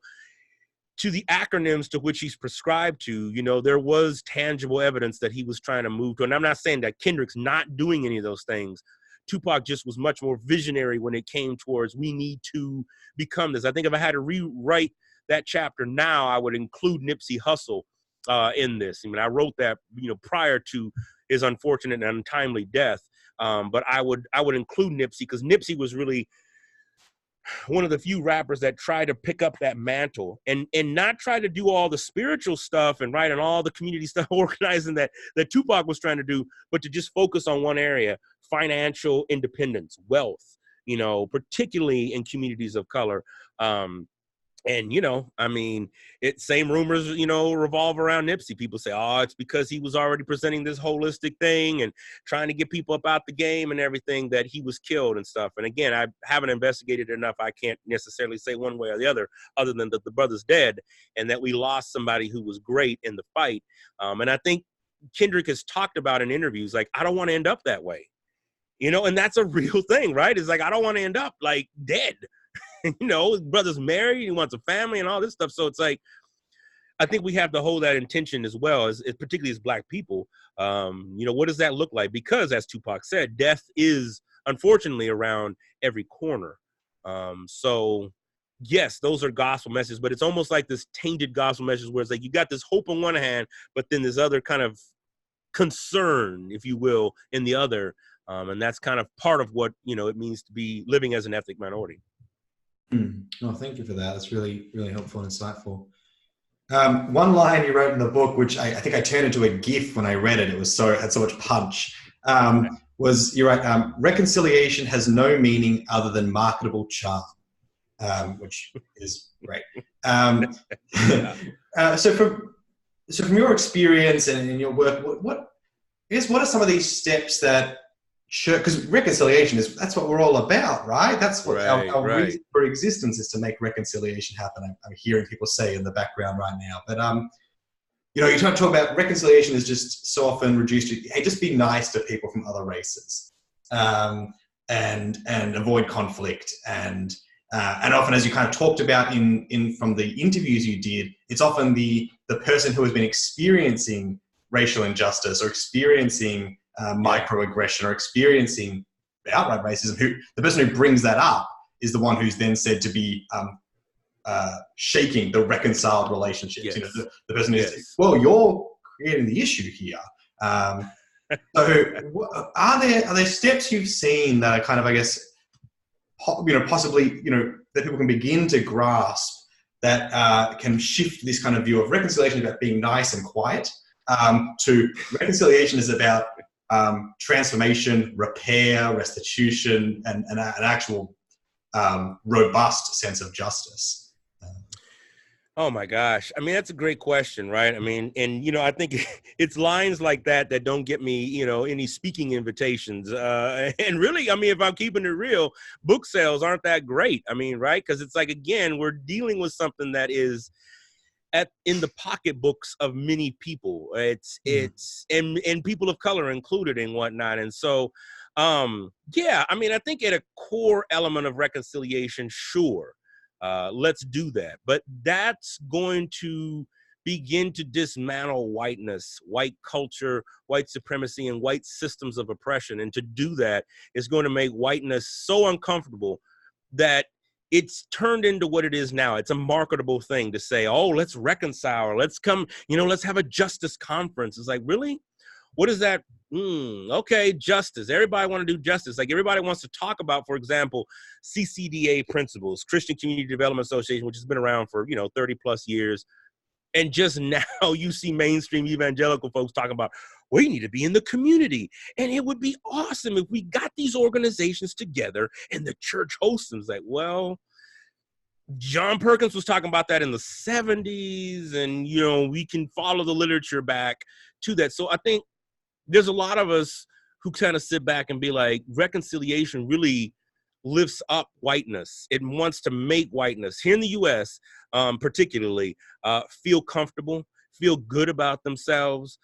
to the acronyms to which he's prescribed to, there was tangible evidence that he was trying to move to. And I'm not saying that Kendrick's not doing any of those things. Tupac just was much more visionary when it came towards, we need to become this. I think if I had to rewrite that chapter now, I would include Nipsey Hussle in this. I mean, I wrote that, prior to his unfortunate and untimely death. But I would include Nipsey, because Nipsey was really one of the few rappers that tried to pick up that mantle and not try to do all the spiritual stuff and all the community stuff, organizing that Tupac was trying to do, but to just focus on one area: financial independence, wealth, particularly in communities of color. And, same rumors, revolve around Nipsey. People say, oh, it's because he was already presenting this holistic thing and trying to get people up out the game and everything that he was killed and stuff. And again, I haven't investigated enough. I can't necessarily say one way or the other than that the brother's dead and that we lost somebody who was great in the fight. And I think Kendrick has talked about in interviews, like, I don't want to end up that way, and that's a real thing, right? It's like, I don't want to end up like dead. His brother's married, he wants a family and all this stuff. So it's like, I think we have to hold that intention as well, as particularly as Black people. What does that look like? Because, as Tupac said, death is unfortunately around every corner. So yes, those are gospel messages, but it's almost like this tainted gospel message where it's like, you got this hope on one hand, but then this other kind of concern, if you will, in the other. And that's kind of part of what, it means to be living as an ethnic minority. Oh, thank you for that. That's really, really helpful and insightful. One line you wrote in the book, which I think I turned into a GIF when I read it. It had so much punch. Was you write, reconciliation has no meaning other than marketable charm, which is great. So from your experience and in your work, what are some of these steps that, because reconciliation that's what we're all about, right? That's what our reason for existence is, to make reconciliation happen. I'm hearing people say in the background right now. But you talk about reconciliation is just so often reduced to, hey, just be nice to people from other races, and avoid conflict, and often, as you kind of talked about in from the interviews you did, it's often the person who has been experiencing racial injustice or experiencing microaggression or experiencing outright racism, the person who brings that up is the one who's then said to be shaking the reconciled relationships. Yes. The person who's, well, you're creating the issue here. So are there steps you've seen that are kind of, I guess, possibly, that people can begin to grasp that can shift this kind of view of reconciliation about being nice and quiet to reconciliation is about transformation, repair, restitution, and an actual robust sense of justice. Oh my gosh. I mean, that's a great question, right? I mean, and, I think it's lines like that that don't get me, any speaking invitations. And really, I mean, if I'm keeping it real, book sales aren't that great. I mean, right? Because it's like, again, we're dealing with something that is in the pocketbooks of many people. And people of color included and whatnot. And so, yeah, I mean, I think at a core element of reconciliation, sure. Let's do that. But that's going to begin to dismantle whiteness, white culture, white supremacy, and white systems of oppression. And to do that is going to make whiteness so uncomfortable that it's turned into what it is now. It's a marketable thing to say, oh, let's reconcile. Let's come, let's have a justice conference. It's like, really? What is that? Okay, justice. Everybody want to do justice. Like everybody wants to talk about, for example, CCDA principles, Christian Community Development Association, which has been around for, 30 plus years. And just now you see mainstream evangelical folks talking about, we need to be in the community. And it would be awesome if we got these organizations together and the church hosts them. It's like, well, John Perkins was talking about that in the 70s. And, we can follow the literature back to that. So I think there's a lot of us who kind of sit back and be like, reconciliation really lifts up whiteness. It wants to make whiteness here in the U.S. Particularly feel comfortable, feel good about themselves,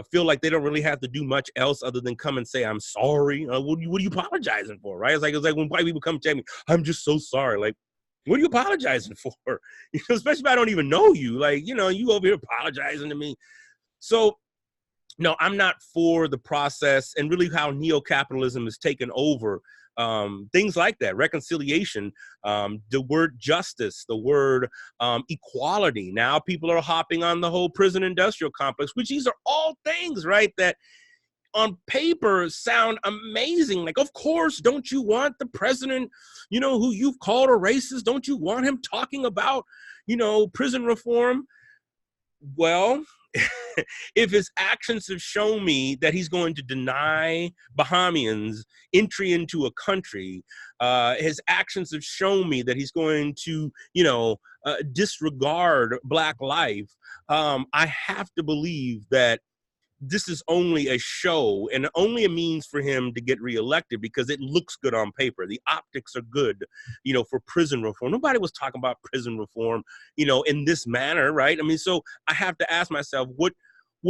feel like they don't really have to do much else other than come and say, I'm sorry. What are you apologizing for, right? It's like when white people come and tell me, I'm just so sorry. Like, what are you apologizing for? Especially if I don't even know you. Like, you over here apologizing to me. So, no, I'm not for the process and really how neo-capitalism has taken over things like that, reconciliation, the word justice, the word equality. Now people are hopping on the whole prison industrial complex, which these are all things, right, that on paper sound amazing. Like, of course, don't you want the president, who you've called a racist? Don't you want him talking about, prison reform? Well, if his actions have shown me that he's going to deny Bahamians entry into a country, his actions have shown me that he's going to, disregard Black life, I have to believe that this is only a show and only a means for him to get reelected because it looks good on paper. The optics are good, for prison reform. Nobody was talking about prison reform, in this manner, right? I mean, so I have to ask myself, what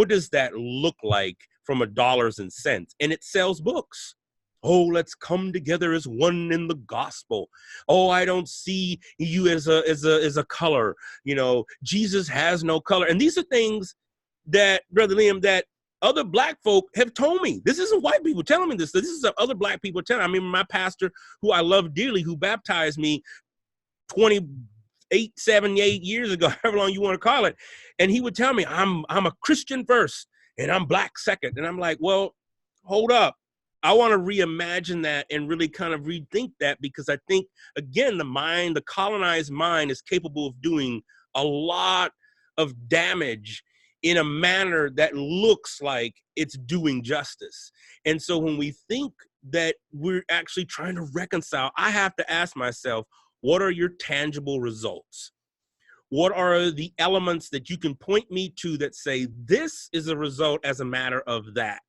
does that look like from a dollars and cents? And it sells books. Oh, let's come together as one in the gospel. Oh, I don't see you as a color. Jesus has no color. And these are things that, Brother Liam, that other Black folk have told me. This isn't white people telling me this. This is other Black people telling me. I mean, my pastor, who I love dearly, who baptized me 78 years ago, however long you want to call it. And he would tell me, I'm a Christian first and I'm Black second. And I'm like, well, hold up. I want to reimagine that and really kind of rethink that, because I think, again, the colonized mind is capable of doing a lot of damage in a manner that looks like it's doing justice. And so when we think that we're actually trying to reconcile, I have to ask myself, what are your tangible results? What are the elements that you can point me to that say this is a result as a matter of that?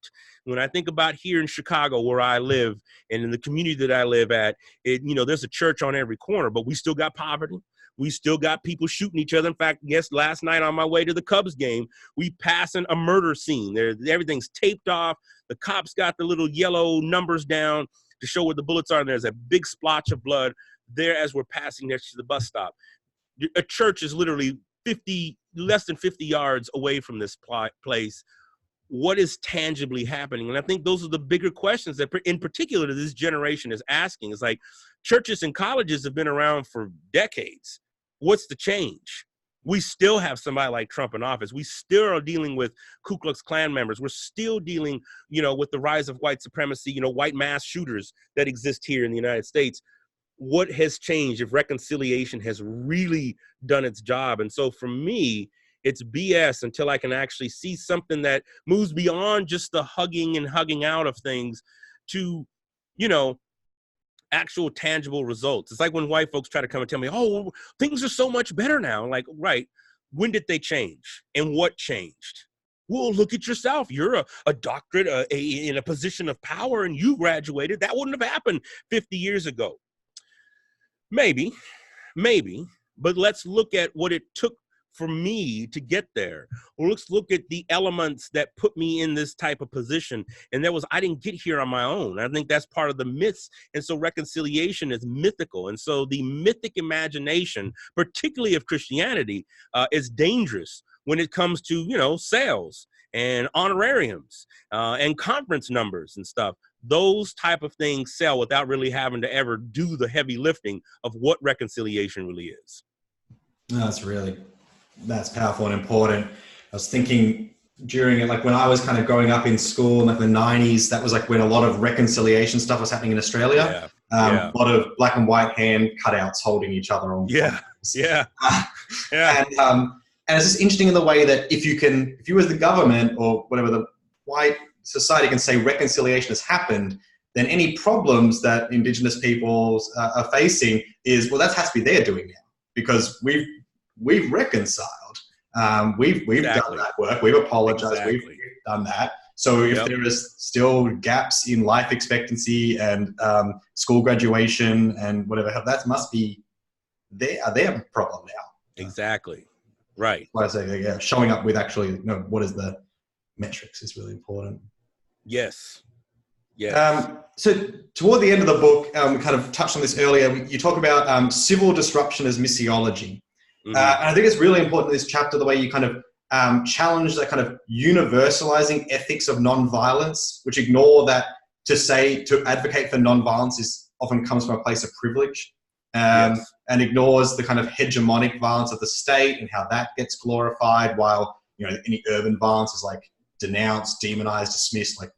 When I think about here in Chicago, where I live, and in the community that I live at, there's a church on every corner, but we still got poverty. We still got people shooting each other. In fact, yes, last night on my way to the Cubs game, we passing a murder scene. Everything's taped off. The cops got the little yellow numbers down to show where the bullets are. And there's a big splotch of blood there as we're passing next to the bus stop. A church is literally less than 50 yards away from this place. What is tangibly happening? And I think those are the bigger questions that, in particular, this generation is asking. It's like, churches and colleges have been around for decades. What's the change? We still have somebody like Trump in office. We still are dealing with Ku Klux Klan members. We're still dealing, with the rise of white supremacy, white mass shooters that exist here in the United States. what has changed, if reconciliation has really done its job. And so for me, it's BS until I can actually see something that moves beyond just the hugging and hugging out of things to, you know, actual tangible results. It's like when white folks try to come and tell me, oh, things are so much better now. I'm like, right, when did they change and what changed? Well, look at yourself. You're a doctorate in a position of power and you graduated. That wouldn't have happened 50 years ago. Maybe, but let's look at what it took for me to get there. Or let's look at the elements that put me in this type of position. And I didn't get here on my own. I think that's part of the myths. And so reconciliation is mythical. And so the mythic imagination, particularly of Christianity, is dangerous when it comes to, you know, sales and honorariums and conference numbers and stuff. Those type of things sell without really having to ever do the heavy lifting of what reconciliation really is. That's powerful and important. I was thinking during it, like when I was kind of growing up in school in like the 90s, that was like when a lot of reconciliation stuff was happening in Australia. A lot of black and white hand cutouts holding each other on. And it's just interesting in the way that if you as the government or whatever, the white society can say reconciliation has happened, then any problems that Indigenous peoples are facing is, well, that has to be their doing now because we've reconciled. We've done that work. We've apologized. We've done that. So if there is still gaps in life expectancy and school graduation and whatever, that must be their problem now. Exactly. Right. Well, I say, showing up with actually, you know, what is the metrics is really important. Yes. So toward the end of the book, we kind of touched on this earlier. You talk about civil disruption as missiology. And I think it's really important in this chapter, the way you kind of challenge that kind of universalizing ethics of nonviolence, which ignore that to advocate for nonviolence often comes from a place of privilege, and ignores the kind of hegemonic violence of the state and how that gets glorified, while, you know, any urban violence is like denounced, demonized, dismissed like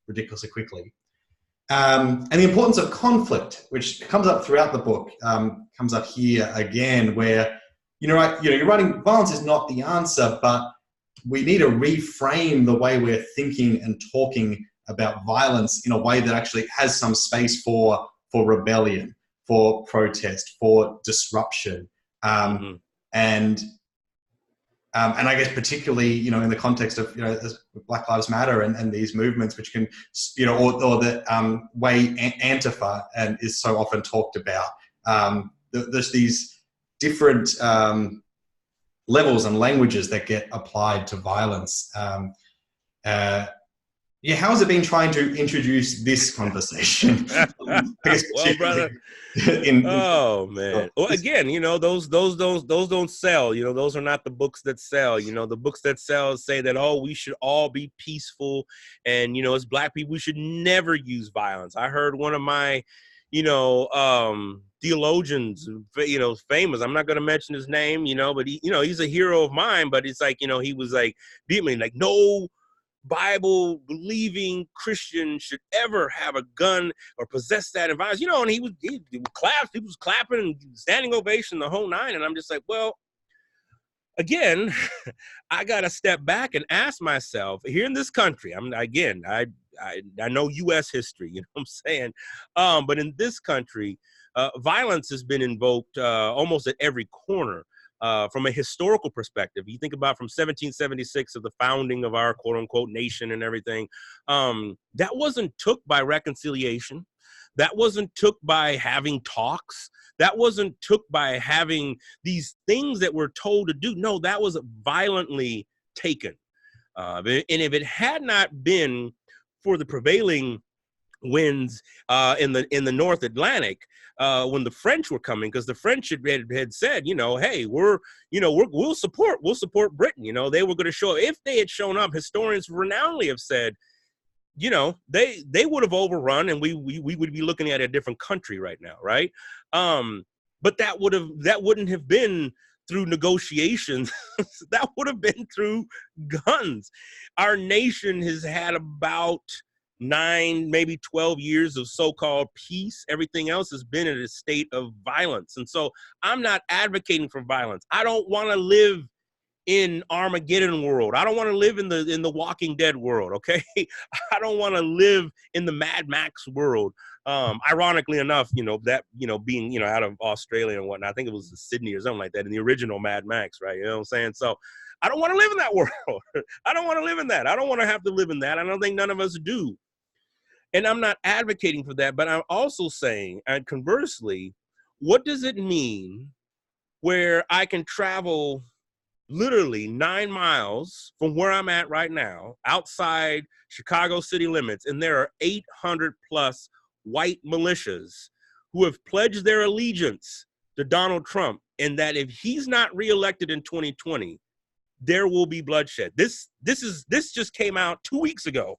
ridiculously quickly. And the importance of conflict, which comes up throughout the book, comes up here again, where you're writing violence is not the answer, but we need to reframe the way we're thinking and talking about violence in a way that actually has some space for rebellion, for protest, for disruption, and I guess particularly, you know, in the context of, you know, Black Lives Matter and these movements, which can, you know, or the way Antifa is so often talked about. There's these different levels and languages that get applied to violence. How has it been trying to introduce this conversation? Well, brother. Oh man. Well, again, you know, those don't sell. You know, those are not the books that sell. You know, the books that sell say that, oh, we should all be peaceful, and, you know, as Black people, we should never use violence. I heard one of my, you know, theologians, you know, famous. I'm not going to mention his name, you know, but he, you know, he's a hero of mine. But it's like, you know, he was like, vehemently like, no Bible believing Christian should ever have a gun or possess that in violence, you know. And he clapped, he was clapping and standing ovation the whole nine. And I'm just like, well, again, I got to step back and ask myself, here in this country, I know U.S. history, you know what I'm saying? But in this country, violence has been invoked almost at every corner. From a historical perspective, you think about from 1776 of the founding of our quote unquote nation and everything, that wasn't took by reconciliation. That wasn't took by having talks. That wasn't took by having these things that we're told to do. No, that was violently taken. And if it had not been for the prevailing winds in the North Atlantic, when the French were coming, because the French had said, you know, hey, we'll support Britain. You know, they were going to show up. If they had shown up, historians renownedly have said, you know, they would have overrun, and we would be looking at a different country right now, right? But that wouldn't have been through negotiations. That would have been through guns. Our nation has had about 9, maybe 12 years of so-called peace. Everything else has been in a state of violence. And so I'm not advocating for violence. I don't want to live in Armageddon world. I don't want to live in the Walking Dead world, okay? I don't want to live in the Mad Max world. Ironically enough, being, out of Australia and whatnot, I think it was Sydney or something like that in the original Mad Max, right? You know what I'm saying? So I don't want to live in that world. I don't want to live in that. I don't want to have to live in that. I don't think none of us do. And I'm not advocating for that, but I'm also saying, and conversely, what does it mean where I can travel literally 9 miles from where I'm at right now, outside Chicago city limits, and there are 800 plus white militias who have pledged their allegiance to Donald Trump, and that if he's not reelected in 2020, there will be bloodshed. This just came out 2 weeks ago.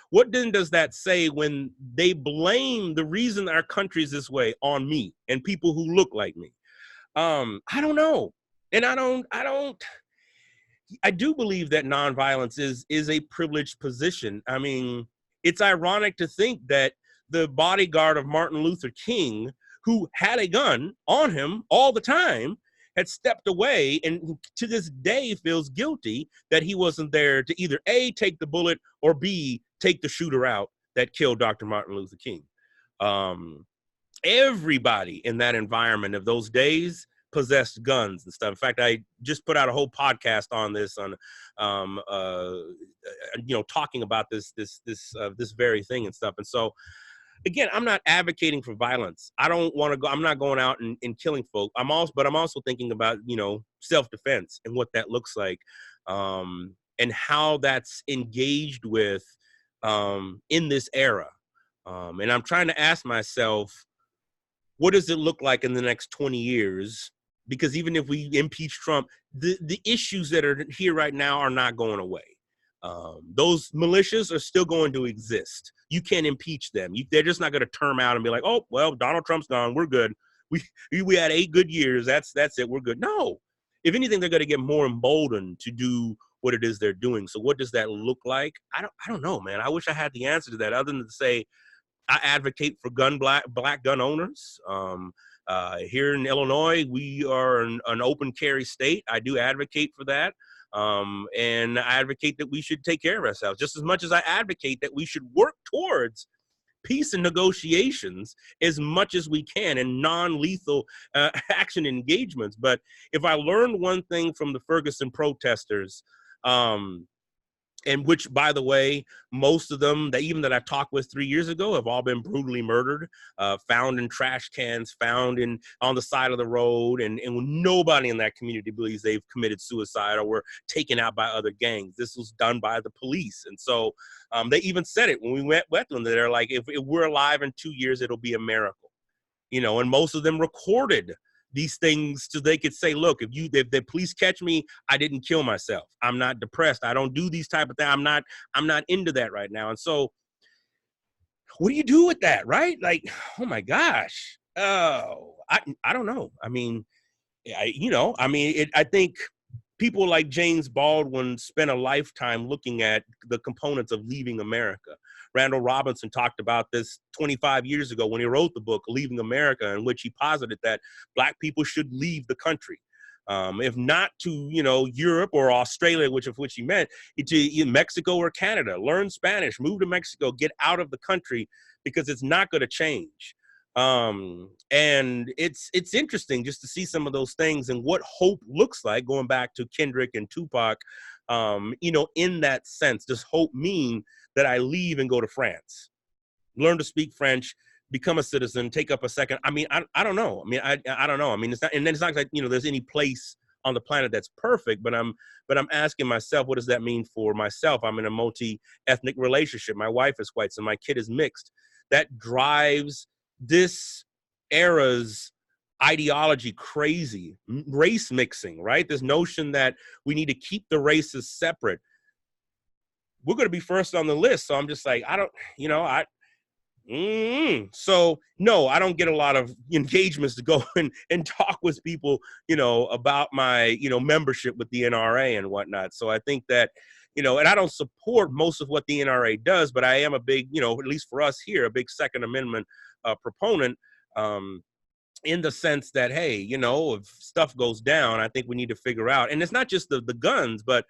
What then does that say when they blame the reason our country is this way on me and people who look like me? I don't know. And I do believe that nonviolence is a privileged position. I mean, it's ironic to think that the bodyguard of Martin Luther King, who had a gun on him all the time, had stepped away and to this day feels guilty that he wasn't there to either A, take the bullet, or B, take the shooter out that killed Dr. Martin Luther King. Everybody in that environment of those days possessed guns and stuff. In fact, I just put out a whole podcast on this, on talking about this very thing and stuff. And so, again, I'm not advocating for violence. I don't want to go. I'm not going out and killing folk. I'm also thinking about self-defense and what that looks like, and how that's engaged with in this era. And I'm trying to ask myself, what does it look like in the next 20 years? Because even if we impeach Trump, the issues that are here right now are not going away. Those militias are still going to exist. You can't impeach them. They're just not going to term out and be like, oh, well, Donald Trump's gone. We're good. We had 8 good years. That's it. We're good. No. If anything, they're going to get more emboldened to do what it is they're doing. So what does that look like? I don't know, man. I wish I had the answer to that, other than to say I advocate for black gun owners. Here in Illinois, we are an open carry state. I do advocate for that. And I advocate that we should take care of ourselves just as much as I advocate that we should work towards peace and negotiations as much as we can in non-lethal action engagements. But if I learned one thing from the Ferguson protesters, and which, by the way, most of them that I talked with 3 years ago have all been brutally murdered, found in trash cans, found on the side of the road, and nobody in that community believes they've committed suicide or were taken out by other gangs. This was done by the police. And so they even said it when we met with them. They're like, if we're alive in 2 years, it'll be a miracle. And most of them recorded these things so they could say, look, if the police catch me, I didn't kill myself. I'm not depressed. I don't do these type of things. I'm not into that right now. And so what do you do with that? Right? Like, oh my gosh. Oh, I don't know. I mean, I think people like James Baldwin spent a lifetime looking at the components of leaving America. Randall Robinson talked about this 25 years ago when he wrote the book, Leaving America, in which he posited that Black people should leave the country. If not to, Europe or Australia, which he meant, to Mexico or Canada. Learn Spanish, move to Mexico, get out of the country, because it's not going to change. And it's interesting just to see some of those things and what hope looks like, going back to Kendrick and Tupac. In that sense, does hope mean that I leave and go to France, learn to speak French, become a citizen, take up a second? I mean, I don't know. I mean, I don't know. I mean, it's not, and then it's not like, there's any place on the planet that's perfect, but I'm asking myself, what does that mean for myself? I'm in a multi-ethnic relationship. My wife is white, so my kid is mixed. That drives this era's ideology crazy. Race mixing, right? This notion that we need to keep the races separate. We're going to be first on the list. So I'm just like, So no, I don't get a lot of engagements to go and talk with people, about my, membership with the NRA and whatnot. So I think that, and I don't support most of what the NRA does, but I am a big, at least for us here, a big Second Amendment proponent, in the sense that, hey, if stuff goes down, I think we need to figure out, and it's not just the guns, but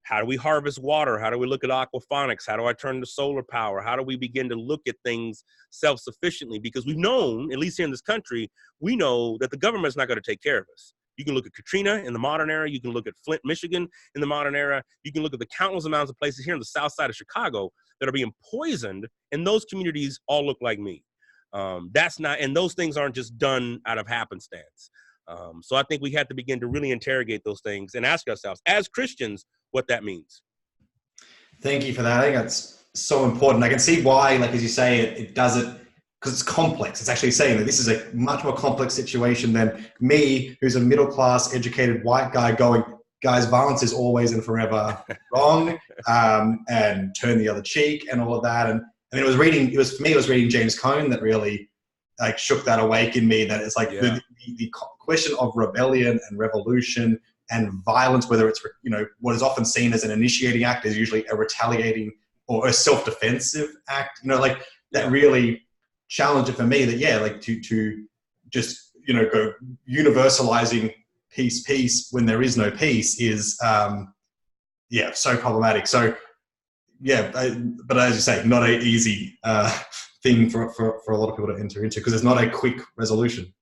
how do we harvest water? How do we look at aquaponics? How do I turn to solar power? How do we begin to look at things self-sufficiently? Because we've known, at least here in this country, we know that the government's not going to take care of us. You can look at Katrina in the modern era. You can look at Flint, Michigan in the modern era. You can look at the countless amounts of places here in the south side of Chicago that are being poisoned, and those communities all look like me. That's not, and those things aren't just done out of happenstance. So I think we have to begin to really interrogate those things and ask ourselves, as Christians, what that means. Thank you for that. I think that's so important. I can see why, like, as you say, it does it because it's complex. It's actually saying that this is a much more complex situation than me, who's a middle-class, educated white guy going, guys, violence is always and forever wrong, and turn the other cheek and all of that. And it was reading James Cone that really like shook that awake in me, that it's like the question of rebellion and revolution and violence, whether it's, what is often seen as an initiating act is usually a retaliating or a self-defensive act, that really challenged it for me, that, like to just, go universalizing peace when there is no peace is, so problematic. So, but as you say, not an easy thing for a lot of people to enter into, because it's not a quick resolution.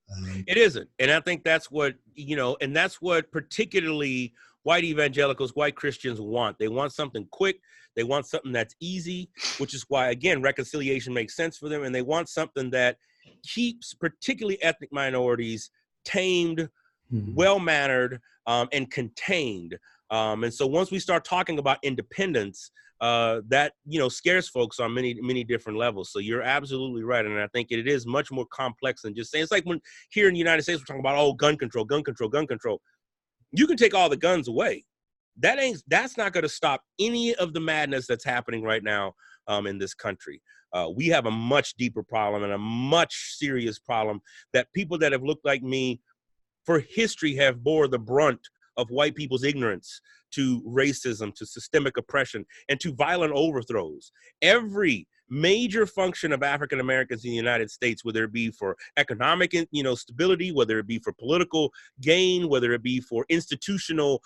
It isn't. And I think that's what, and that's what particularly white evangelicals, white Christians want. They want something quick. They want something that's easy, which is why, again, reconciliation makes sense for them. And they want something that keeps particularly ethnic minorities tamed, well-mannered, and contained. And so once we start talking about independence, that, scares folks on many, many different levels. So you're absolutely right. And I think it is much more complex than just saying, it's like when here in the United States, we're talking about, gun control, gun control, gun control. You can take all the guns away. That's not going to stop any of the madness that's happening right now in this country. We have a much deeper problem and a much serious problem that people that have looked like me for history have bore the brunt of white people's ignorance to racism, to systemic oppression, and to violent overthrows. Every major function of African Americans in the United States, whether it be for economic, stability, whether it be for political gain, whether it be for institutional,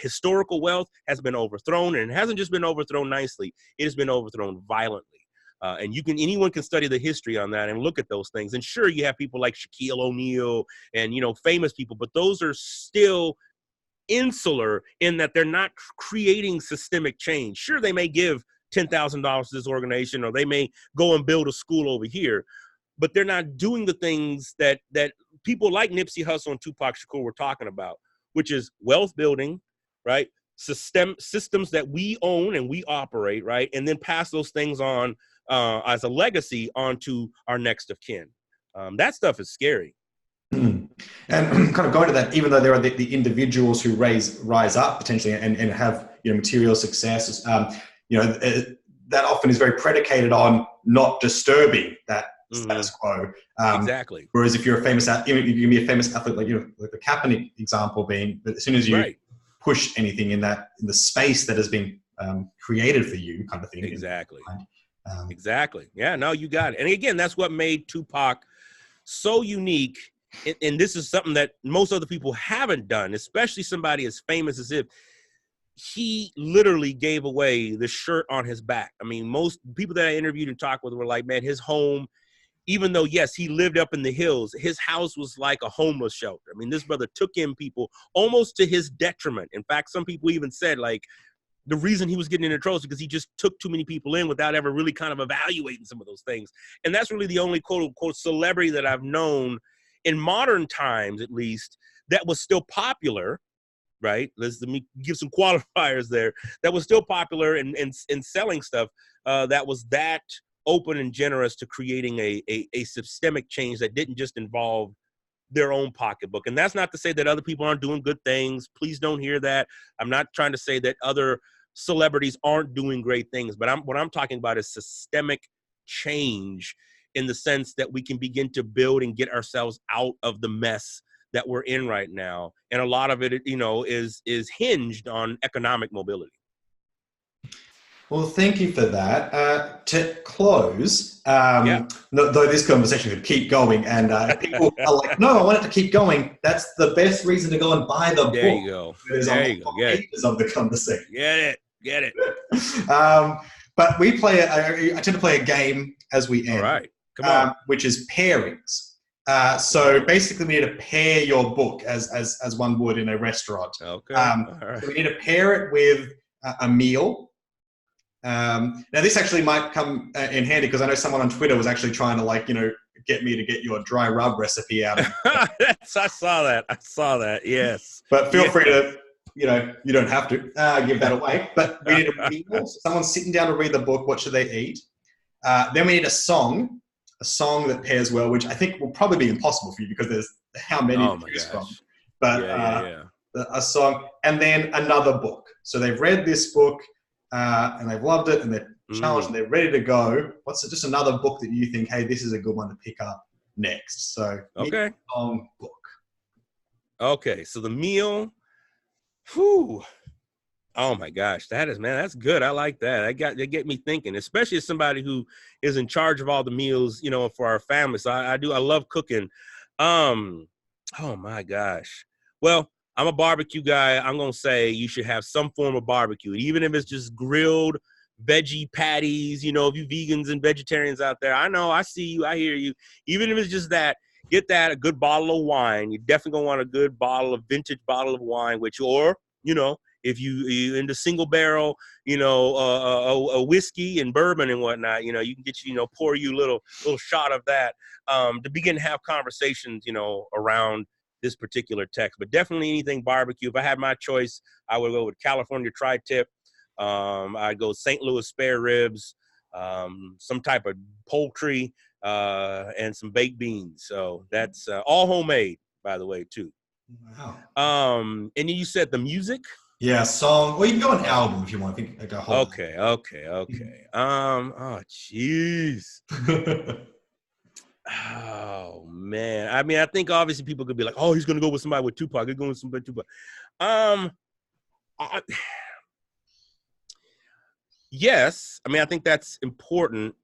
historical wealth, has been overthrown. And it hasn't just been overthrown nicely; it has been overthrown violently. And anyone can study the history on that and look at those things. And sure, you have people like Shaquille O'Neal and famous people, but those are still insular in that they're not creating systemic change. Sure, they may give $10,000 to this organization, or they may go and build a school over here, but they're not doing the things that people like Nipsey Hussle and Tupac Shakur were talking about, which is wealth building, right? Systems that we own and we operate, right? And then pass those things on as a legacy onto our next of kin. That stuff is scary. And kind of going to that, even though there are the individuals who rise up potentially and have material success, that often is very predicated on not disturbing that status quo. Exactly. Whereas if you're a famous, you can be a famous athlete, like like the Kaepernick example being, but as soon as you push anything in the space that has been created for you, kind of thing. Exactly. Exactly. Yeah. No, you got it. And again, that's what made Tupac so unique. And this is something that most other people haven't done, especially somebody as famous as him. He literally gave away the shirt on his back. I mean, most people that I interviewed and talked with were like, man, his home, even though, yes, he lived up in the hills, his house was like a homeless shelter. I mean, this brother took in people almost to his detriment. In fact, some people even said, like, the reason he was getting into trouble is because he just took too many people in without ever really kind of evaluating some of those things. And that's really the only quote unquote celebrity that I've known in modern times, at least, that was still popular, right? Let me give some qualifiers there. That was still popular in selling stuff that was that open and generous to creating a systemic change that didn't just involve their own pocketbook. And that's not to say that other people aren't doing good things. Please don't hear that. I'm not trying to say that other celebrities aren't doing great things, but what I'm talking about is systemic change in the sense that we can begin to build and get ourselves out of the mess that we're in right now. And a lot of it, is hinged on economic mobility. Well, thank you for that. To close, Yeah. though this conversation could keep going, and people are like, no, I want it to keep going. That's the best reason to go and buy the There book. you go. There's There you go. Get it. pages of the conversation. Get it. But we play. I tend to play a game as we end. All right. Come on. Which is pairings. So basically, we need to pair your book as one would in a restaurant. Okay. All right. So we need to pair it with a meal. Now, this actually might come in handy because I know someone on Twitter was actually trying to get me to get your dry rub recipe out. I saw that. Yes. But feel free to, you don't have to give that away. But we need a meal. So someone's sitting down to read the book. What should they eat? Then we need a song that pairs well, which I think will probably be impossible for you because there's how many to choose from. But a song, and then another book. So they've read this book and they've loved it and they're challenged and they're ready to go. What's just another book that you think, hey, this is a good one to pick up next? So song, book. Okay, so the meal. Whew. Oh my gosh, that's good. I like that. They get me thinking, especially as somebody who is in charge of all the meals, for our family. So I love cooking. Oh my gosh. Well, I'm a barbecue guy. I'm going to say you should have some form of barbecue, even if it's just grilled veggie patties. If you vegans and vegetarians out there, I know, I see you, I hear you. Even if it's just that, get that, a good bottle of wine. You're definitely going to want a good vintage bottle of wine, if you into single barrel, a whiskey and bourbon and whatnot, you can get pour you a little shot of that to begin to have conversations, around this particular text. But definitely anything barbecue. If I had my choice, I would go with California tri-tip. I'd go St. Louis spare ribs, some type of poultry, and some baked beans. So that's all homemade, by the way, too. Wow. And then you said the music. Yeah, song. Well, you can go an album if you want. I think like a whole. Okay. Oh, jeez. Oh man. I mean, I think obviously people could be like, "Oh, he's gonna go with somebody with Tupac. He's going with somebody with Tupac." Yes. I mean, I think that's important.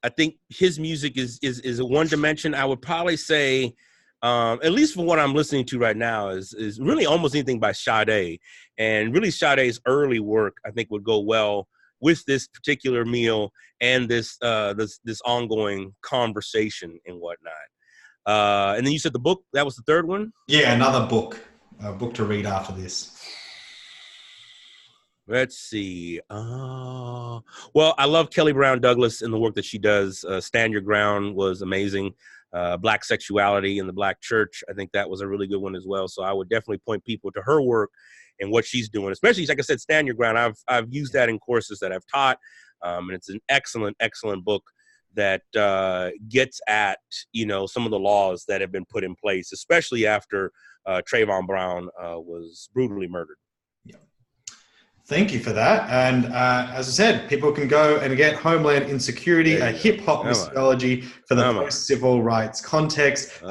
I think his music is a one dimension. I would probably say, at least from what I'm listening to right now, is really almost anything by Sade. And really Sade's early work, I think, would go well with this particular meal and this ongoing conversation and whatnot. And then you said the book, that was the third one? Yeah, another book. A book to read after this. Let's see. Well, I love Kelly Brown Douglas and the work that she does. Stand Your Ground was amazing. Black Sexuality in the Black Church, I think that was a really good one as well. So I would definitely point people to her work and what she's doing, especially, like I said, Stand Your Ground. I've used that in courses that I've taught, and it's an excellent book that gets at, some of the laws that have been put in place, especially after Trayvon Brown was brutally murdered. Yeah. Thank you for that. And as I said, people can go and get Homeland Insecurity, a hip-hop missiology for the post-civil rights context.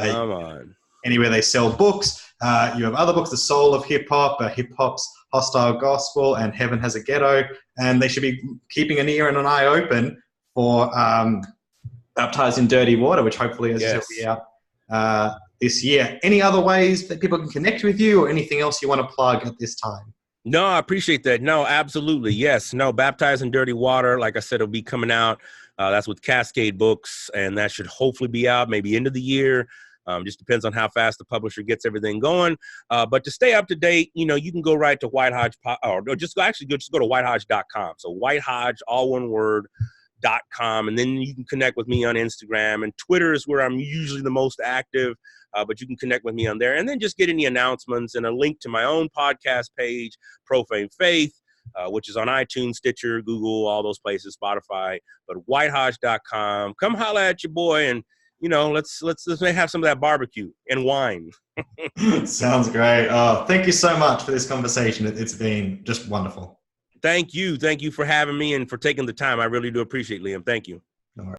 Anywhere they sell books. You have other books, The Soul of Hip-Hop, Hip-Hop's Hostile Gospel, and Heaven Has a Ghetto. And they should be keeping an ear and an eye open for Baptized in Dirty Water, which hopefully is will be out this year. Any other ways that people can connect with you or anything else you want to plug at this time? No, I appreciate that. No, absolutely. Yes. No, Baptized in Dirty Water, like I said, it'll be coming out. That's with Cascade Books, and that should hopefully be out maybe end of the year. Just depends on how fast the publisher gets everything going. But to stay up to date, you can go right to White Hodge, or just go to whitehodge.com. So White Hodge, all one word, .com. And then you can connect with me on Instagram, and Twitter is where I'm usually the most active. But you can connect with me on there, and then just get any announcements and a link to my own podcast page, Profane Faith, which is on iTunes, Stitcher, Google, all those places, Spotify. But whitehodge.com. Come holla at your boy, and let's have some of that barbecue and wine. Sounds great. Thank you so much for this conversation. It's been just wonderful. Thank you for having me and for taking the time. I really do appreciate it, Liam. Thank you. All right.